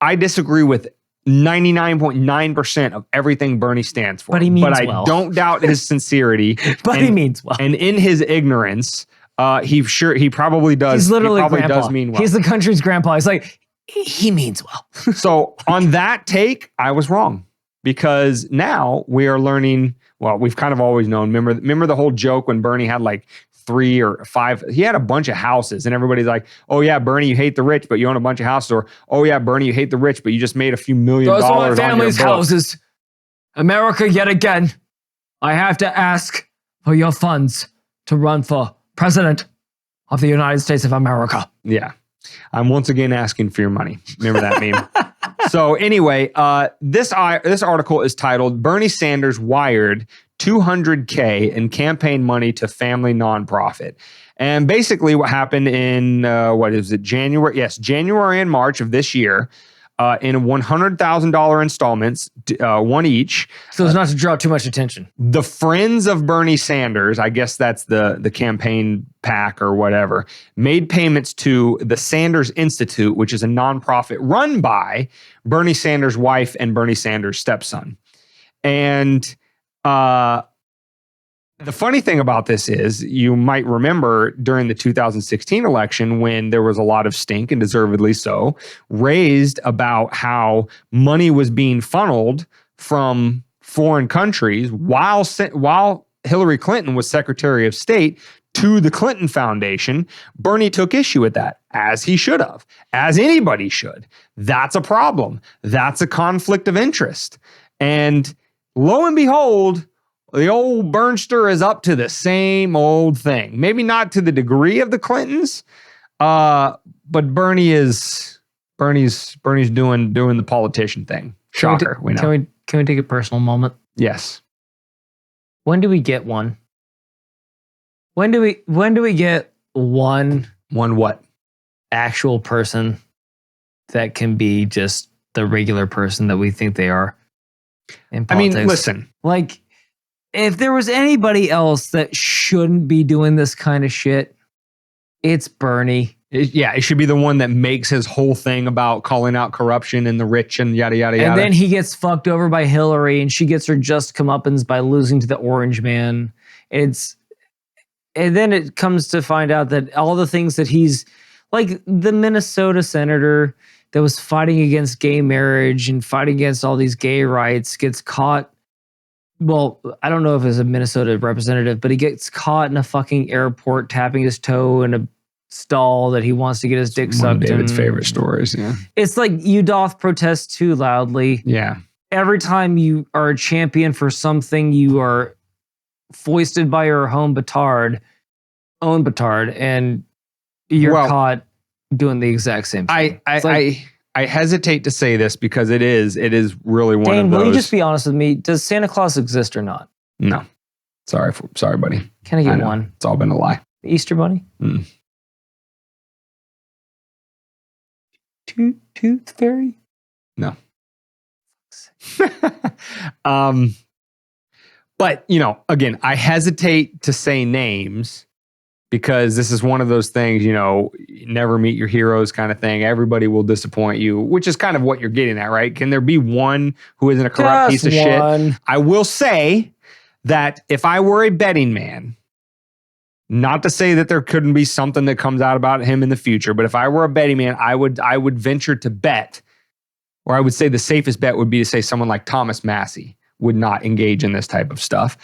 I disagree with 99.9% of everything Bernie stands for. But he means I well. don't doubt his sincerity. But he means well. And in his ignorance, he probably does. He's literally he probably grandpa. does mean well. He's the country's grandpa. He's like, he means well. So on that take, I was wrong, because now we are learning. Well, we've kind of always known. Remember the whole joke when Bernie had like 3 or 5, he had a bunch of houses, and everybody's like, oh yeah, Bernie, you hate the rich, but you own a bunch of houses. Or, oh yeah, Bernie, you hate the rich, but you just made a few $1 million Those are my on family's your book. houses. America, yet again, I have to ask for your funds to run for president of the United States of America. Yeah. I'm once again asking for your money. Remember that meme? So anyway, this article is titled "Bernie Sanders Wired $200K in Campaign Money to Family Nonprofit." And basically what happened in, January? Yes, January and March of this year, in $100,000 installments, one each. So as not to draw too much attention. The Friends of Bernie Sanders, I guess that's the campaign PAC or whatever, made payments to the Sanders Institute, which is a nonprofit run by Bernie Sanders' wife and Bernie Sanders' stepson. And the funny thing about this is, you might remember during the 2016 election, when there was a lot of stink, and deservedly so, raised about how money was being funneled from foreign countries while Hillary Clinton was Secretary of State to the Clinton Foundation. Bernie took issue with that, as he should have, as anybody should. That's a problem. That's a conflict of interest. And lo and behold, the old Bernster is up to the same old thing. Maybe not to the degree of the Clintons, but Bernie's doing the politician thing. Shocker, we know. Can we take a personal moment? Yes. When do we get one? When do we get one what? actual person that can be just the regular person that we think they are in politics? I mean, listen. Like, if there was anybody else that shouldn't be doing this kind of shit, it's Bernie. It should be the one that makes his whole thing about calling out corruption and the rich and yada, yada, yada. And then he gets fucked over by Hillary, and she gets her just comeuppance by losing to the orange man. And then it comes to find out that all the things that he's, like the Minnesota senator that was fighting against gay marriage and fighting against all these gay rights, gets caught. Well, I don't know if it's a Minnesota representative, but he gets caught in a fucking airport tapping his toe in a stall that he wants to get his dick sucked. One of David's favorite stories. Yeah. It's like, you doth protest too loudly. Yeah. Every time you are a champion for something, you are foisted by your own petard, and you're caught doing the exact same thing. I hesitate to say this because it is really one Dane, of those. will you just be honest with me? Does Santa Claus exist or not? No. Sorry, buddy. Can I get one? It's all been a lie. The Easter Bunny? Tooth Fairy? No. But, again, I hesitate to say names because this is one of those things, never meet your heroes kind of thing. Everybody will disappoint you, which is kind of what you're getting at, right? Can there be one who isn't a corrupt piece of shit? I will say that if I were a betting man, not to say that there couldn't be something that comes out about him in the future, but if I were a betting man, I would venture to bet, or I would say the safest bet would be to say someone like Thomas Massey would not engage in this type of stuff.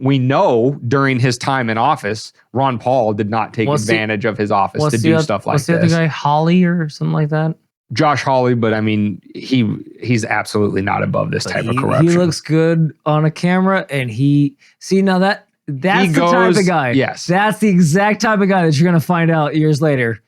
We know during his time in office, Ron Paul did not take advantage of his office to do stuff like this. What's the other guy, Hawley or something like that? Josh Hawley, but I mean, he's absolutely not above this type of corruption. He looks good on a camera, and that's the type of guy. Yes. That's the exact type of guy that you're going to find out years later.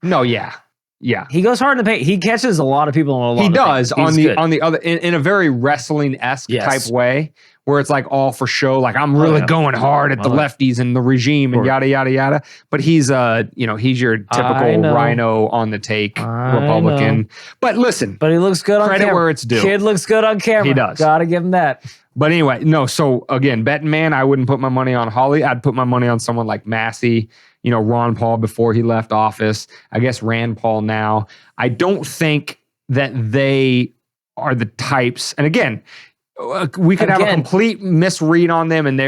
No, yeah. Yeah. He goes hard in the paint. He catches a lot of people in a lot He of does paint. on the other in a very wrestling-esque type way, where it's like all for show. Like I'm really going hard at the lefties and the regime and yada yada yada. But he's he's your typical rhino on the take Republican. But listen, but he looks good on camera. Credit where it's due. Kid looks good on camera. He does. Gotta give him that. But anyway, no. So again, betting man, I wouldn't put my money on Holly. I'd put my money on someone like Massey. Ron Paul before he left office. I guess Rand Paul now. I don't think that they are the types. And again, we could have a complete misread on them and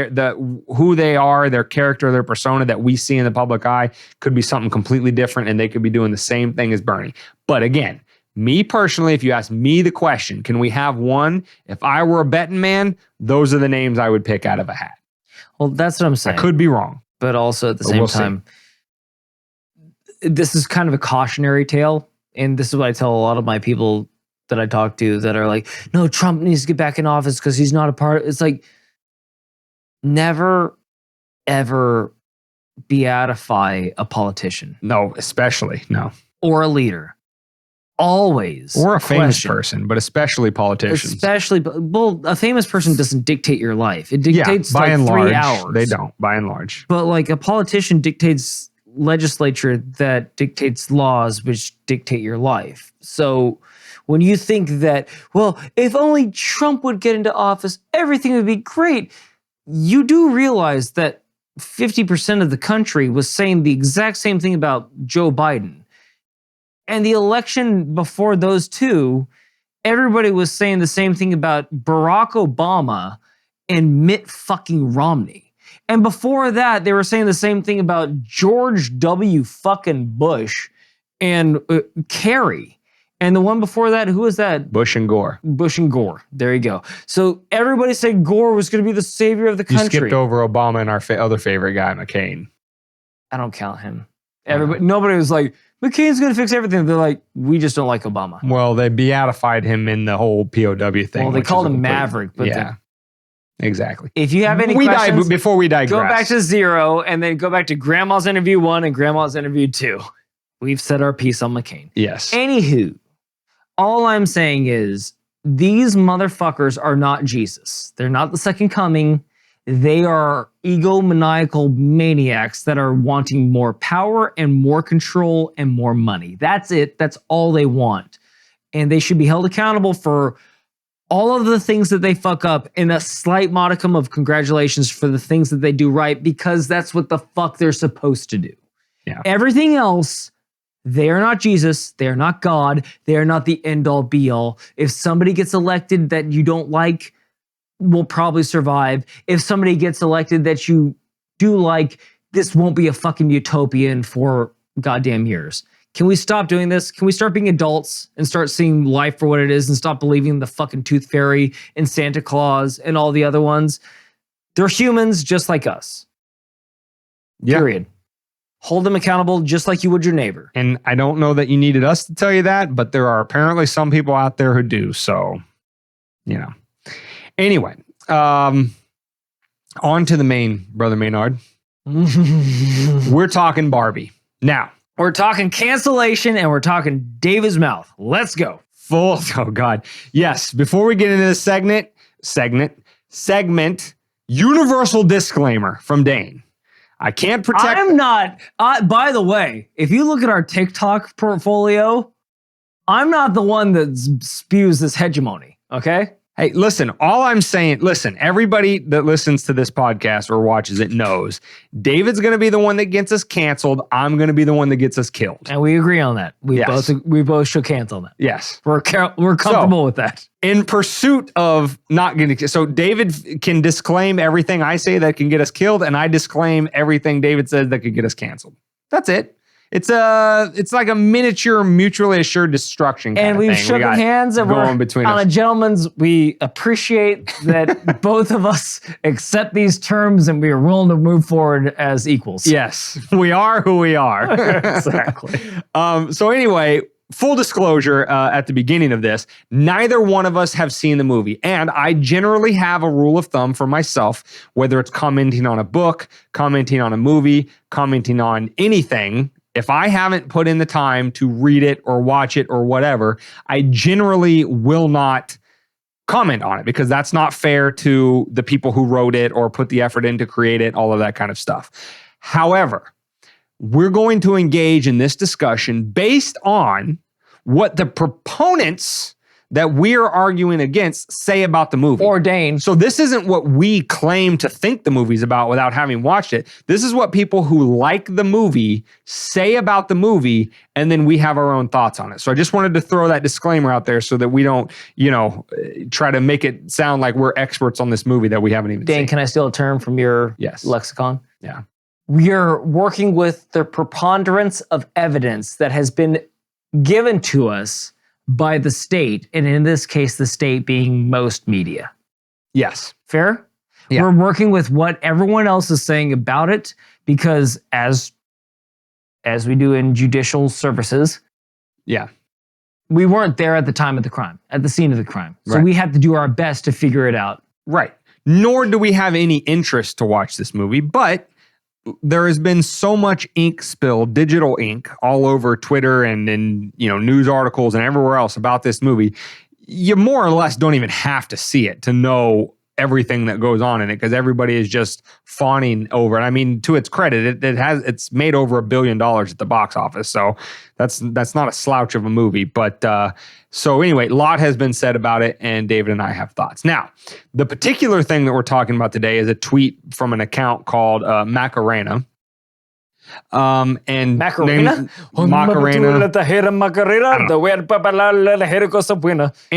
who they are, their character, their persona that we see in the public eye could be something completely different, and they could be doing the same thing as Bernie. But again, me personally, if you ask me the question, can we have one? If I were a betting man, those are the names I would pick out of a hat. Well, that's what I'm saying. I could be wrong. But also at the same time, this is kind of a cautionary tale. And this is what I tell a lot of my people that I talk to that are like, no, Trump needs to get back in office because he's not a part. It's like, never, ever beatify a politician. No, especially, no. Or a leader. Always. Or a famous person, but especially politicians. Especially, well, a famous person doesn't dictate your life. It dictates by and 3 large, hours. They don't, by and large. But like a politician dictates legislature that dictates laws which dictate your life. So when you think that, well, if only Trump would get into office, everything would be great. You do realize that 50% of the country was saying the exact same thing about Joe Biden. And the election before those two, everybody was saying the same thing about Barack Obama and Mitt fucking Romney. And before that, they were saying the same thing about George W. fucking Bush and Kerry. And the one before that, who was that? Bush and Gore. Bush and Gore. There you go. So everybody said Gore was going to be the savior of the country. You skipped over Obama and our other favorite guy, McCain. I don't count him. Nobody was like, McCain's going to fix everything. They're like, we just don't like Obama. Well, they beatified him in the whole POW thing. Well, they called him Maverick. But yeah, exactly. If you have any questions, before we digress, go back to 0 and then go back to Grandma's interview 1 and Grandma's interview 2. We've said our piece on McCain. Yes. Anywho, all I'm saying is these motherfuckers are not Jesus. They're not the second coming. They are egomaniacal maniacs that are wanting more power and more control and more money. That's it. That's all they want. And they should be held accountable for all of the things that they fuck up and a slight modicum of congratulations for the things that they do right, because that's what the fuck they're supposed to do. Yeah. Everything else, they are not Jesus. They are not God. They are not the end all be all. If somebody gets elected that you don't like, will probably survive. If somebody gets elected that you do like, this won't be a fucking utopia in 4 goddamn years. Can we stop doing this? Can we start being adults and start seeing life for what it is and stop believing in the fucking tooth fairy and Santa Claus and all the other ones? They're humans just like us. Yeah. Period. Hold them accountable just like you would your neighbor. And I don't know that you needed us to tell you that, but there are apparently some people out there who do. So, Anyway, on to the main, Brother Maynard. We're talking Barbie. Now, we're talking cancellation and we're talking David's mouth. Let's go. Oh, God. Yes, before we get into this segment, universal disclaimer from Dane. I can't protect... I'm not... by the way, if you look at our TikTok portfolio, I'm not the one that spews this hegemony, okay? Hey, listen, all I'm saying, everybody that listens to this podcast or watches it knows David's going to be the one that gets us canceled. I'm going to be the one that gets us killed. And we agree on that. We both should cancel that. Yes. We're comfortable with that. In pursuit of not getting... So David can disclaim everything I say that can get us killed, and I disclaim everything David says that could get us canceled. That's it. It's like a miniature mutually assured destruction kind and of we've thing. shook hands and we're between on us. a gentleman's. We appreciate that both of us accept these terms and we are willing to move forward as equals. Yes, we are who we are. Exactly. So anyway, full disclosure at the beginning of this, neither one of us have seen the movie. And I generally have a rule of thumb for myself, whether it's commenting on a book, commenting on a movie, commenting on anything, If I haven't put in the time to read it or watch it or whatever, I generally will not comment on it because that's not fair to the people who wrote it or put the effort in to create it, all of that kind of stuff. However, we're going to engage in this discussion based on what the proponents that we're arguing against say about the movie. Ordained. So this isn't what we claim to think the movie's about without having watched it. This is what people who like the movie say about the movie, and then we have our own thoughts on it. So I just wanted to throw that disclaimer out there so that we don't, try to make it sound like we're experts on this movie that we haven't even seen. Dane, can I steal a term from your lexicon? Yeah. We are working with the preponderance of evidence that has been given to us by the state, and in this case, the state being most media. Yes. Fair? Yeah. We're working with what everyone else is saying about it because as we do in judicial services, we weren't there at the time of the crime, at the scene of the crime. So we had to do our best to figure it out. Right. Nor do we have any interest to watch this movie, but there has been so much ink spilled, digital ink, all over Twitter and news articles and everywhere else about this movie. You more or less don't even have to see it to know everything that goes on in it because everybody is just fawning over it. I mean, to its credit, it's made over $1 billion at the box office, so that's not a slouch of a movie. But so anyway, a lot has been said about it, and David and I have thoughts. Now, the particular thing that we're talking about today is a tweet from an account called Macarena. And Macarena? Macarena. Anyway,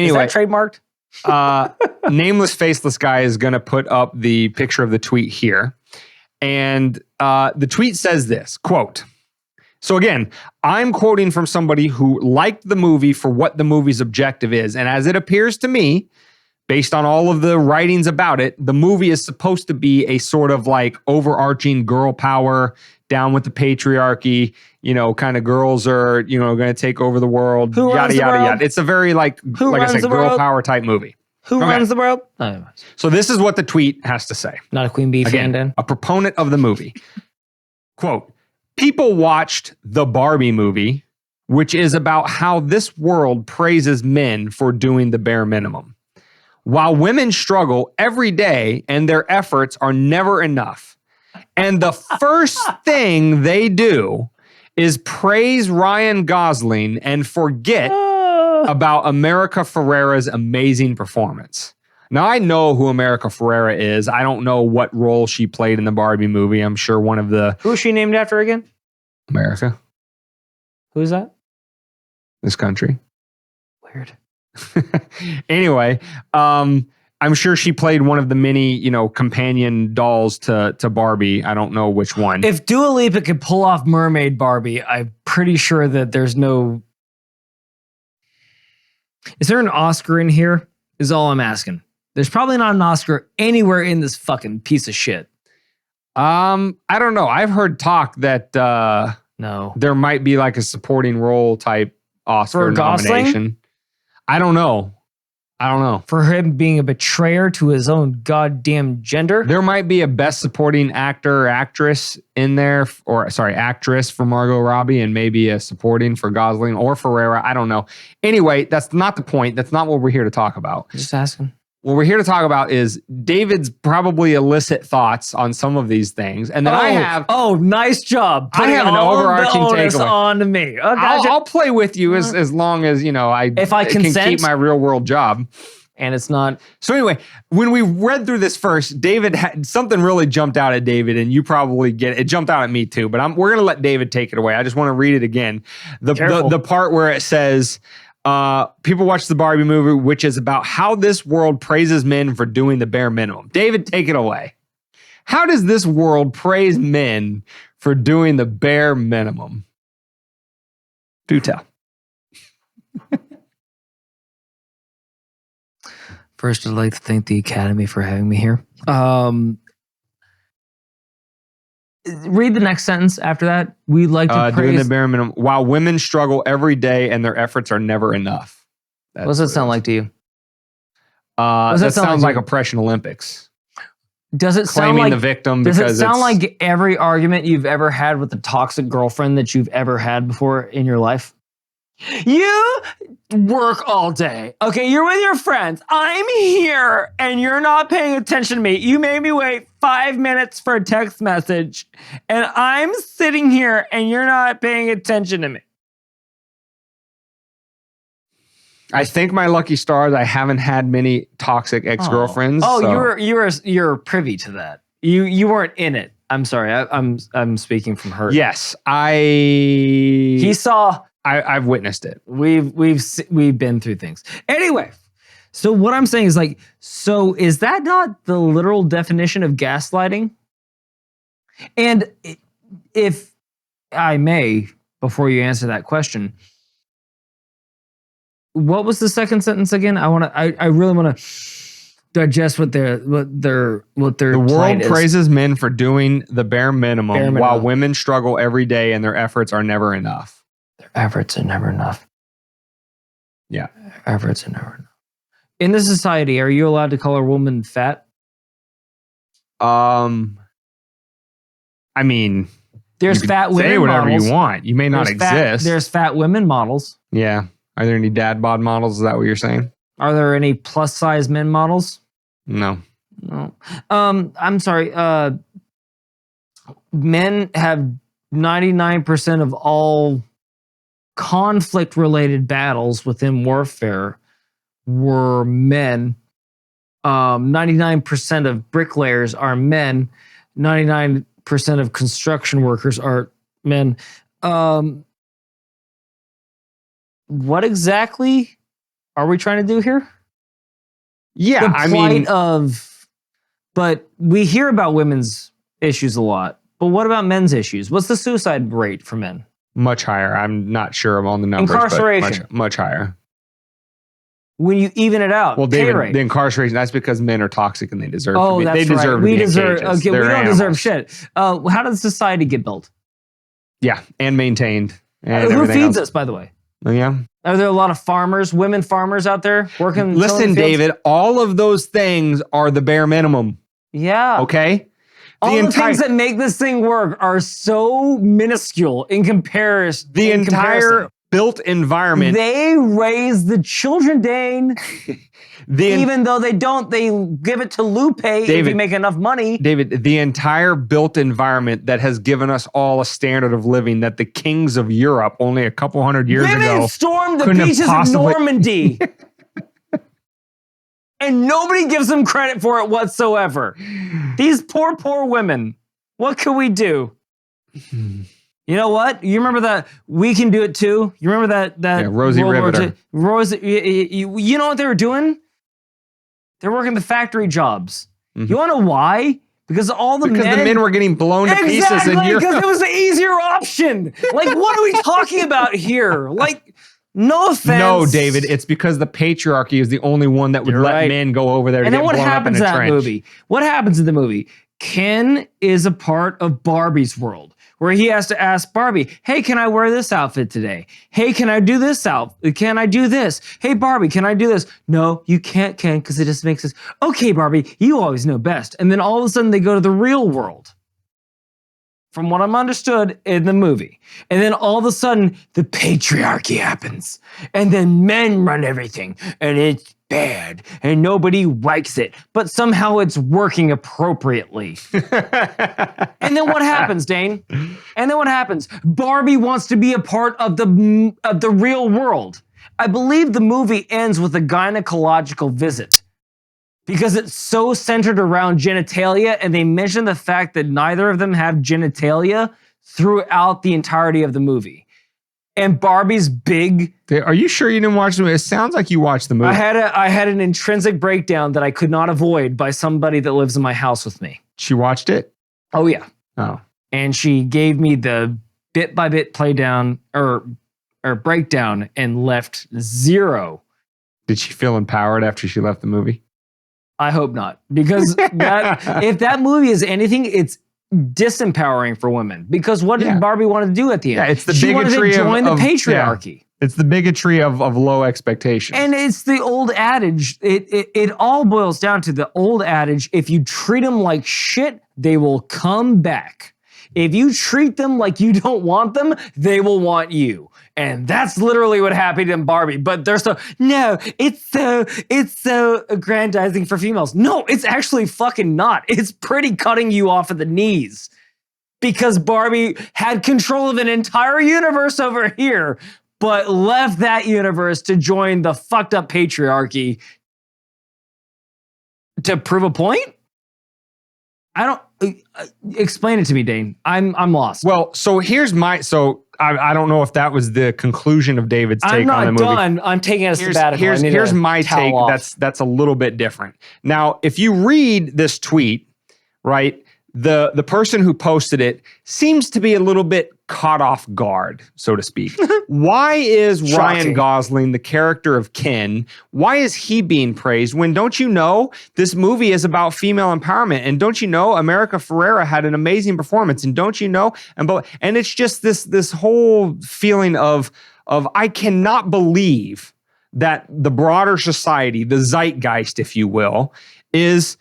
is that trademarked? Nameless, faceless guy is going to put up the picture of the tweet here. And the tweet says this, quote, so again, I'm quoting from somebody who liked the movie for what the movie's objective is. And as it appears to me, based on all of the writings about it, the movie is supposed to be a sort of like overarching girl power, down with the patriarchy, kind of girls are, going to take over the world, yada, yada, yada. It's a very like I said, girl power type movie. Who runs the world? So this is what the tweet has to say. Not a Queen Bee fan, then? A proponent of the movie. Quote, people watched the Barbie movie, which is about how this world praises men for doing the bare minimum. While women struggle every day and their efforts are never enough. And the first thing they do is praise Ryan Gosling and forget about America Ferrera's amazing performance. Now, I know who America Ferrera is. I don't know what role she played in the Barbie movie. I'm sure one of the... Who is she named after again? America. Who's that? This country. Weird. Anyway, I'm sure she played one of the many, companion dolls to Barbie. I don't know which one. If Dua Lipa could pull off Mermaid Barbie, I'm pretty sure that there's no... Is there an Oscar in here? Is all I'm asking. There's probably not an Oscar anywhere in this fucking piece of shit. I don't know. I've heard talk that no, there might be like a supporting role type Oscar nomination. I don't know. For him being a betrayer to his own goddamn gender? There might be a best supporting actor or actress in there, actress for Margot Robbie, and maybe a supporting for Gosling or Ferrera. I don't know. Anyway, that's not the point. That's not what we're here to talk about. Just asking. What we're here to talk about is David's probably illicit thoughts on some of these things. And then I have... Oh, nice job. I have an overarching takeaway. On to me. Oh, gotcha. I'll play with you as long as, I can keep my real world job. And it's not... So anyway, when we read through this first, David had something really jumped out at David, and you probably get it. It jumped out at me too, but we're going to let David take it away. I just want to read it again. The part where it says... people watch the Barbie movie, which is about how this world praises men for doing the bare minimum. David, take it away. How does this world praise men for doing the bare minimum? Do tell. First, I'd like to thank the Academy for having me here. Read the next sentence after that. We like to praise... Doing the bare minimum. While women struggle every day and their efforts are never enough. What does that sound like to you? That sounds like Oppression Olympics. Does it sound claiming like the victim Does because it sound it's, like every argument you've ever had with the toxic girlfriend that you've ever had before in your life? You work all day. Okay, you're with your friends. I'm here and you're not paying attention to me. You made me wait 5 minutes for a text message and I'm sitting here and you're not paying attention to me. I think my lucky stars, I haven't had many toxic ex-girlfriends. Oh, so. you're privy to that. You weren't in it. I'm sorry. I'm speaking from hurt. Yes, He saw. I've witnessed it. We've been through things. Anyway, so what I'm saying is like, so is that not the literal definition of gaslighting? And if I may, before you answer that question, what was the second sentence again? I really want to digest what their The plight world is. praises men for doing the bare minimum, while women struggle every day and their efforts are never enough. Their efforts are never enough. Yeah. Their efforts are never enough. In this society, are you allowed to call a woman fat? I mean, there's fat women say whatever models. you want. You may not exist. There's fat women models. Yeah. Are there any dad bod models? Is that what you're saying? Are there any plus size men models? No. No. I'm sorry. Men have 99% of all conflict related battles within warfare were men. 99% of bricklayers are men. 99% of construction workers are men. What exactly are we trying to do here? Yeah, I mean, but we hear about women's issues a lot. But what about men's issues? What's the suicide rate for men? Much higher. I'm not sure on the numbers. Incarceration. But much higher. When you even it out, well, pay David, rate. the incarceration, that's because men are toxic and they deserve to be. They deserve to be in cages. Okay, we don't deserve shit. How does society get built? Yeah, and maintained. And who feeds us, by the way? Yeah. Are there a lot of farmers, women farmers out there working? Listen, David, all of those things are the bare minimum. Yeah. Okay? All the things that make this thing work are so minuscule in comparison. The entire built environment. They raise the children, Dane. Even though they don't, they give it to Lupe if you make enough money. David, the entire built environment that has given us all a standard of living that the kings of Europe only a couple hundred years ago Women stormed the beaches of Normandy. And nobody gives them credit for it whatsoever. These poor, poor women. What can we do? You know what? You remember that We Can Do It Too? You remember that Rosie Riveter. You know what they were doing? They're working the factory jobs. Mm-hmm. You want to know why? Because the men were getting blown to pieces. Exactly, because it was the easier option. Like, what are we talking about here? Like, no offense. No, David, it's because the patriarchy is the only one that would let men go over there to get blown up in a trench. And then what happens in that movie? What happens in the movie? Ken is a part of Barbie's world, where he has to ask Barbie, hey, can I wear this outfit today? Hey, can I do this outfit? Can I do this? Hey, Barbie, can I do this? No, you can't, Ken, because it just makes us, okay, Barbie, you always know best. And then all of a sudden they go to the real world, from what I'm understood in the movie. And then all of a sudden the patriarchy happens. And then men run everything. And it's bad. And nobody likes it. But somehow it's working appropriately. And then what happens, Dane? And then what happens? Barbie wants to be a part of the real world. I believe the movie ends with a gynecological visit, because it's so centered around genitalia, and they mention the fact that neither of them have genitalia throughout the entirety of the movie. And Barbie's big... Are you sure you didn't watch the movie? It sounds like you watched the movie. I had an intrinsic breakdown that I could not avoid by somebody that lives in my house with me. She watched it? Oh, yeah. Oh. And she gave me the bit-by-bit playdown or breakdown and left 0. Did she feel empowered after she left the movie? I hope not, because if that movie is anything, it's disempowering for women. Because what did Barbie want to do at the end? Yeah, it's the she bigotry wanted to join the patriarchy. It's the bigotry of low expectations. And it's the old adage. It all boils down to the old adage. If you treat them like shit, they will come back. If you treat them like you don't want them, they will want you. And that's literally what happened in Barbie. But they're it's so aggrandizing for females. No, it's actually fucking not. It's pretty cutting you off at the knees. Because Barbie had control of an entire universe over here, but left that universe to join the fucked up patriarchy to prove a point? I don't explain it to me, Dane. I'm lost. Well, so here's I don't know if that was the conclusion of David's take on the movie. I'm not done. I'm taking a sabbatical. Here's my take. That's a little bit different. Now, if you read this tweet, right, the person who posted it seems to be a little bit caught off guard, so to speak. Why is Ryan Gosling, the character of Ken, why is he being praised when, don't you know, this movie is about female empowerment? And don't you know, America Ferrera had an amazing performance? And don't you know? And it's just this whole feeling of I cannot believe that the broader society, the zeitgeist, if you will, is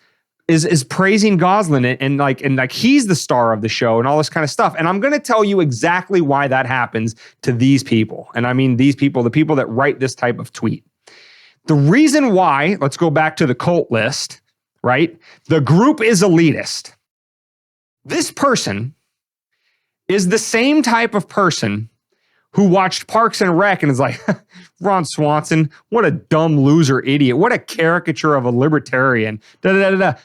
praising Gosling and he's the star of the show and all this kind of stuff. And I'm going to tell you exactly why that happens to these people. And I mean these people, the people that write this type of tweet. The reason why, let's go back to the cult list, right? The group is elitist. This person is the same type of person who watched Parks and Rec and is like, Ron Swanson, what a dumb loser idiot. What a caricature of a libertarian.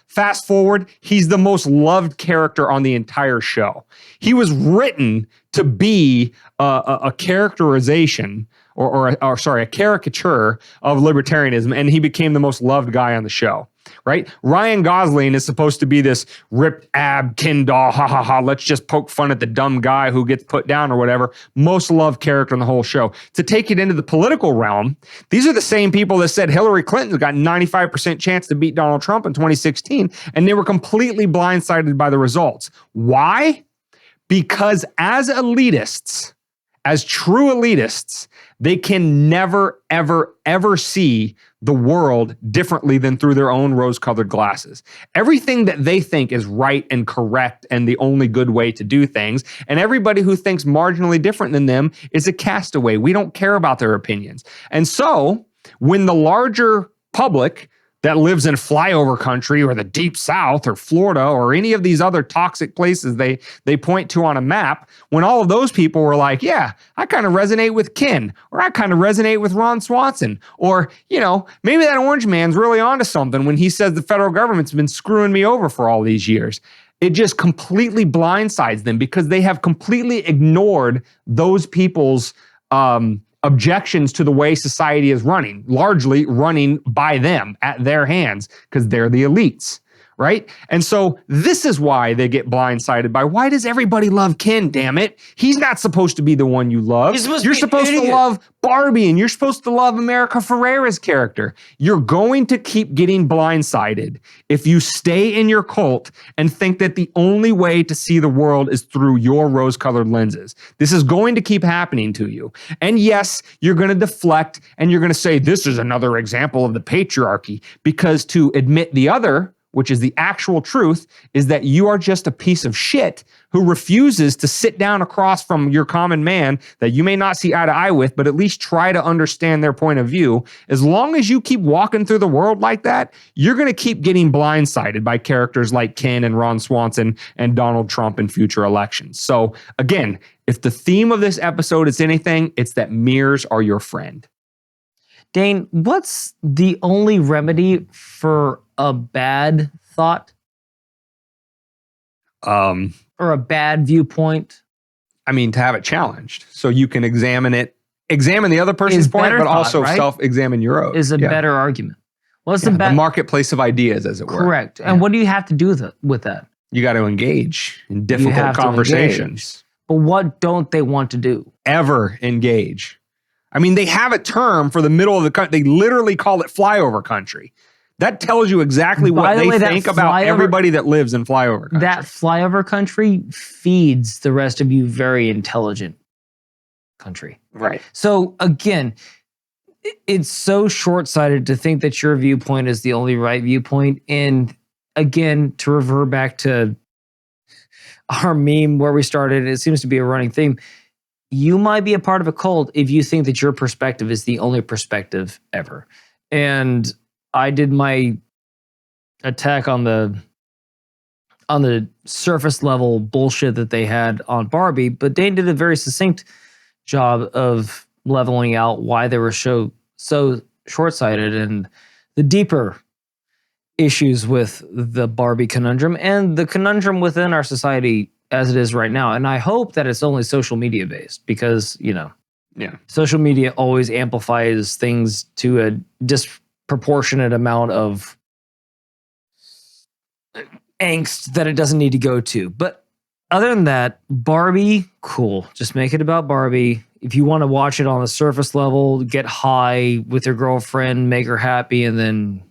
Fast forward, he's the most loved character on the entire show. He was written to be a characterization or a caricature of libertarianism, and he became the most loved guy on the show. Right? Ryan Gosling is supposed to be this ripped ab Ken doll, let's just poke fun at the dumb guy who gets put down or whatever. Most loved character in the whole show. To take it into the political realm, these are the same people that said Hillary Clinton got 95% chance to beat Donald Trump in 2016, and they were completely blindsided by the results. Why? Because as elitists, as true elitists, they can never, ever, ever see the world differently than through their own rose-colored glasses. Everything that they think is right and correct and the only good way to do things, and everybody who thinks marginally different than them is a castaway. We don't care about their opinions. And so, when the larger public that lives in flyover country or the deep south or Florida or any of these other toxic places they point to on a map, when all of those people were like, yeah, I kind of resonate with Ken, or I kind of resonate with Ron Swanson, or, you know, maybe that orange man's really onto something when he says the federal government's been screwing me over for all these years. It just completely blindsides them because they have completely ignored those people's objections to the way society is running, largely running by them at their hands because they're the elites, right? And so this is why they get blindsided by, why does everybody love Ken, damn it? He's not supposed to be the one you love. You're supposed to love Barbie and you're supposed to love America Ferrera's character. You're going to keep getting blindsided if you stay in your cult and think that the only way to see the world is through your rose-colored lenses. This is going to keep happening to you. And yes, you're going to deflect and you're going to say, this is another example of the patriarchy, because to admit the other, which is the actual truth, is that you are just a piece of shit who refuses to sit down across from your common man that you may not see eye to eye with, but at least try to understand their point of view. As long as you keep walking through the world like that, you're going to keep getting blindsided by characters like Ken and Ron Swanson and Donald Trump in future elections. So again, if the theme of this episode is anything, it's that mirrors are your friend. Dane, what's the only remedy for a bad thought? Or a bad viewpoint? I mean, to have it challenged so you can examine the other person's point, but also self-examine your own. Is a better argument. What's the marketplace of ideas, as it were. Correct. And what do you have to do with that? You got to engage in difficult conversations. But what don't they want to do? Ever engage. I mean, they have a term for the middle of the country. They literally call it flyover country. That tells you exactly what they think about everybody that lives in flyover country. That flyover country feeds the rest of you very intelligent country. Right. So again, it's so short-sighted to think that your viewpoint is the only right viewpoint. And again, to revert back to our meme where we started, it seems to be a running theme. You might be a part of a cult if you think that your perspective is the only perspective ever. And I did my attack on the surface level bullshit that they had on Barbie, but Dane did a very succinct job of leveling out why they were so short-sighted and the deeper issues with the Barbie conundrum and the conundrum within our society as it is right now. And I hope that it's only social media based because, social media always amplifies things to a disproportionate amount of angst that it doesn't need to go to. But other than that, Barbie, cool. Just make it about Barbie. If you want to watch it on the surface level, get high with your girlfriend, make her happy, and then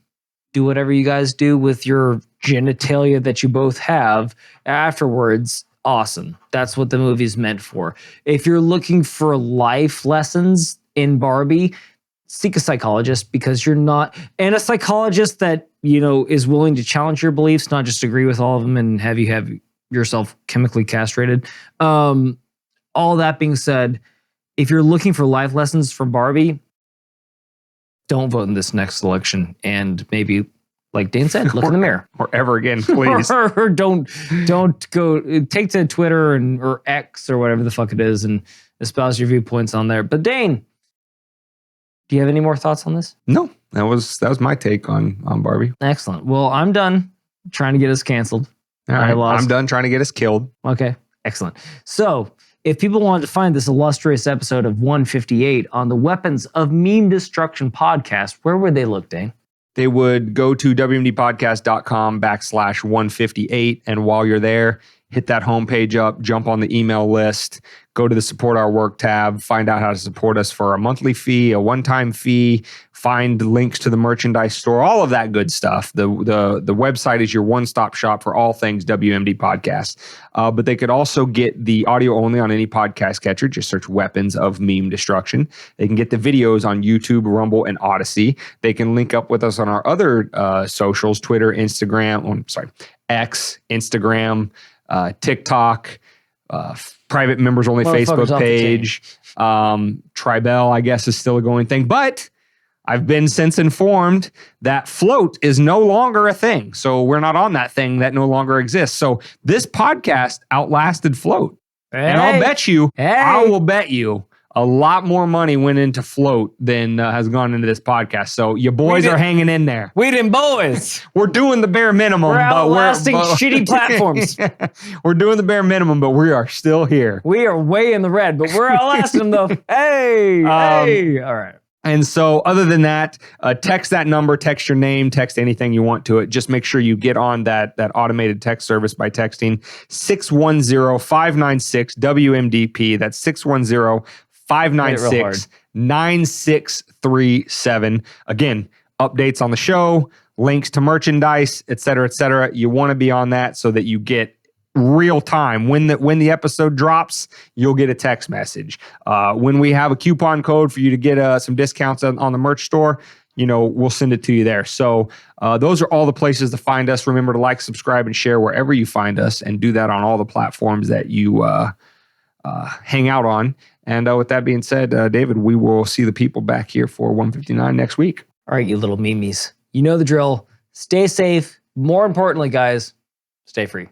do whatever you guys do with your genitalia that you both have afterwards, awesome. That's what the movie's meant for. If you're looking for life lessons in Barbie, seek a psychologist because you're not, and a psychologist that, is willing to challenge your beliefs, not just agree with all of them and have yourself chemically castrated. All that being said, if you're looking for life lessons from Barbie, don't vote in this next election. And maybe, like Dane said, look in the mirror. Or ever again, please. or don't go, take to Twitter or X or whatever the fuck it is and espouse your viewpoints on there. But Dane, do you have any more thoughts on this? No, that was my take on Barbie. Excellent. Well, I'm done trying to get us canceled. All right, I'm done trying to get us killed. Okay, excellent. So if people wanted to find this illustrious episode of 158 on the Weapons of Meme Destruction podcast, where would they look, Dane? They would go to wmdpodcast.com/158. And while you're there, hit that homepage up, jump on the email list, go to the Support Our Work tab, find out how to support us for a monthly fee, a one-time fee, find links to the merchandise store, all of that good stuff. The website is your one-stop shop for all things WMD Podcast. But they could also get the audio only on any podcast catcher. Just search Weapons of Meme Destruction. They can get the videos on YouTube, Rumble, and Odyssey. They can link up with us on our other socials, Twitter, Instagram, X, Instagram, TikTok, private members only Facebook page. Tribel, I guess, is still a going thing. But I've been since informed that Float is no longer a thing. So we're not on that thing that no longer exists. So this podcast outlasted Float. Hey. And I'll bet you, I will bet you, a lot more money went into Float than has gone into this podcast. So your boys are hanging in there. We them boys. We're doing the bare minimum. We're outlasting shitty platforms. We're doing the bare minimum, but we are still here. We are way in the red, but we're outlasting them though. Hey. All right. And so other than that, text that number, text your name, text anything you want to it. Just make sure you get on that automated text service by texting 610-596-WMDP. That's 610-596-9637. Again, updates on the show, links to merchandise, et cetera, you want to be on that so that you get real time. When the episode drops, you'll get a text message. When we have a coupon code for you to get some discounts on the merch store, we'll send it to you there. So those are all the places to find us. Remember to like, subscribe, and share wherever you find us, and do that on all the platforms that you hang out on. And with that being said, David, we will see the people back here for 159 next week. All right, you little memes. You know the drill. Stay safe. More importantly, guys, stay free.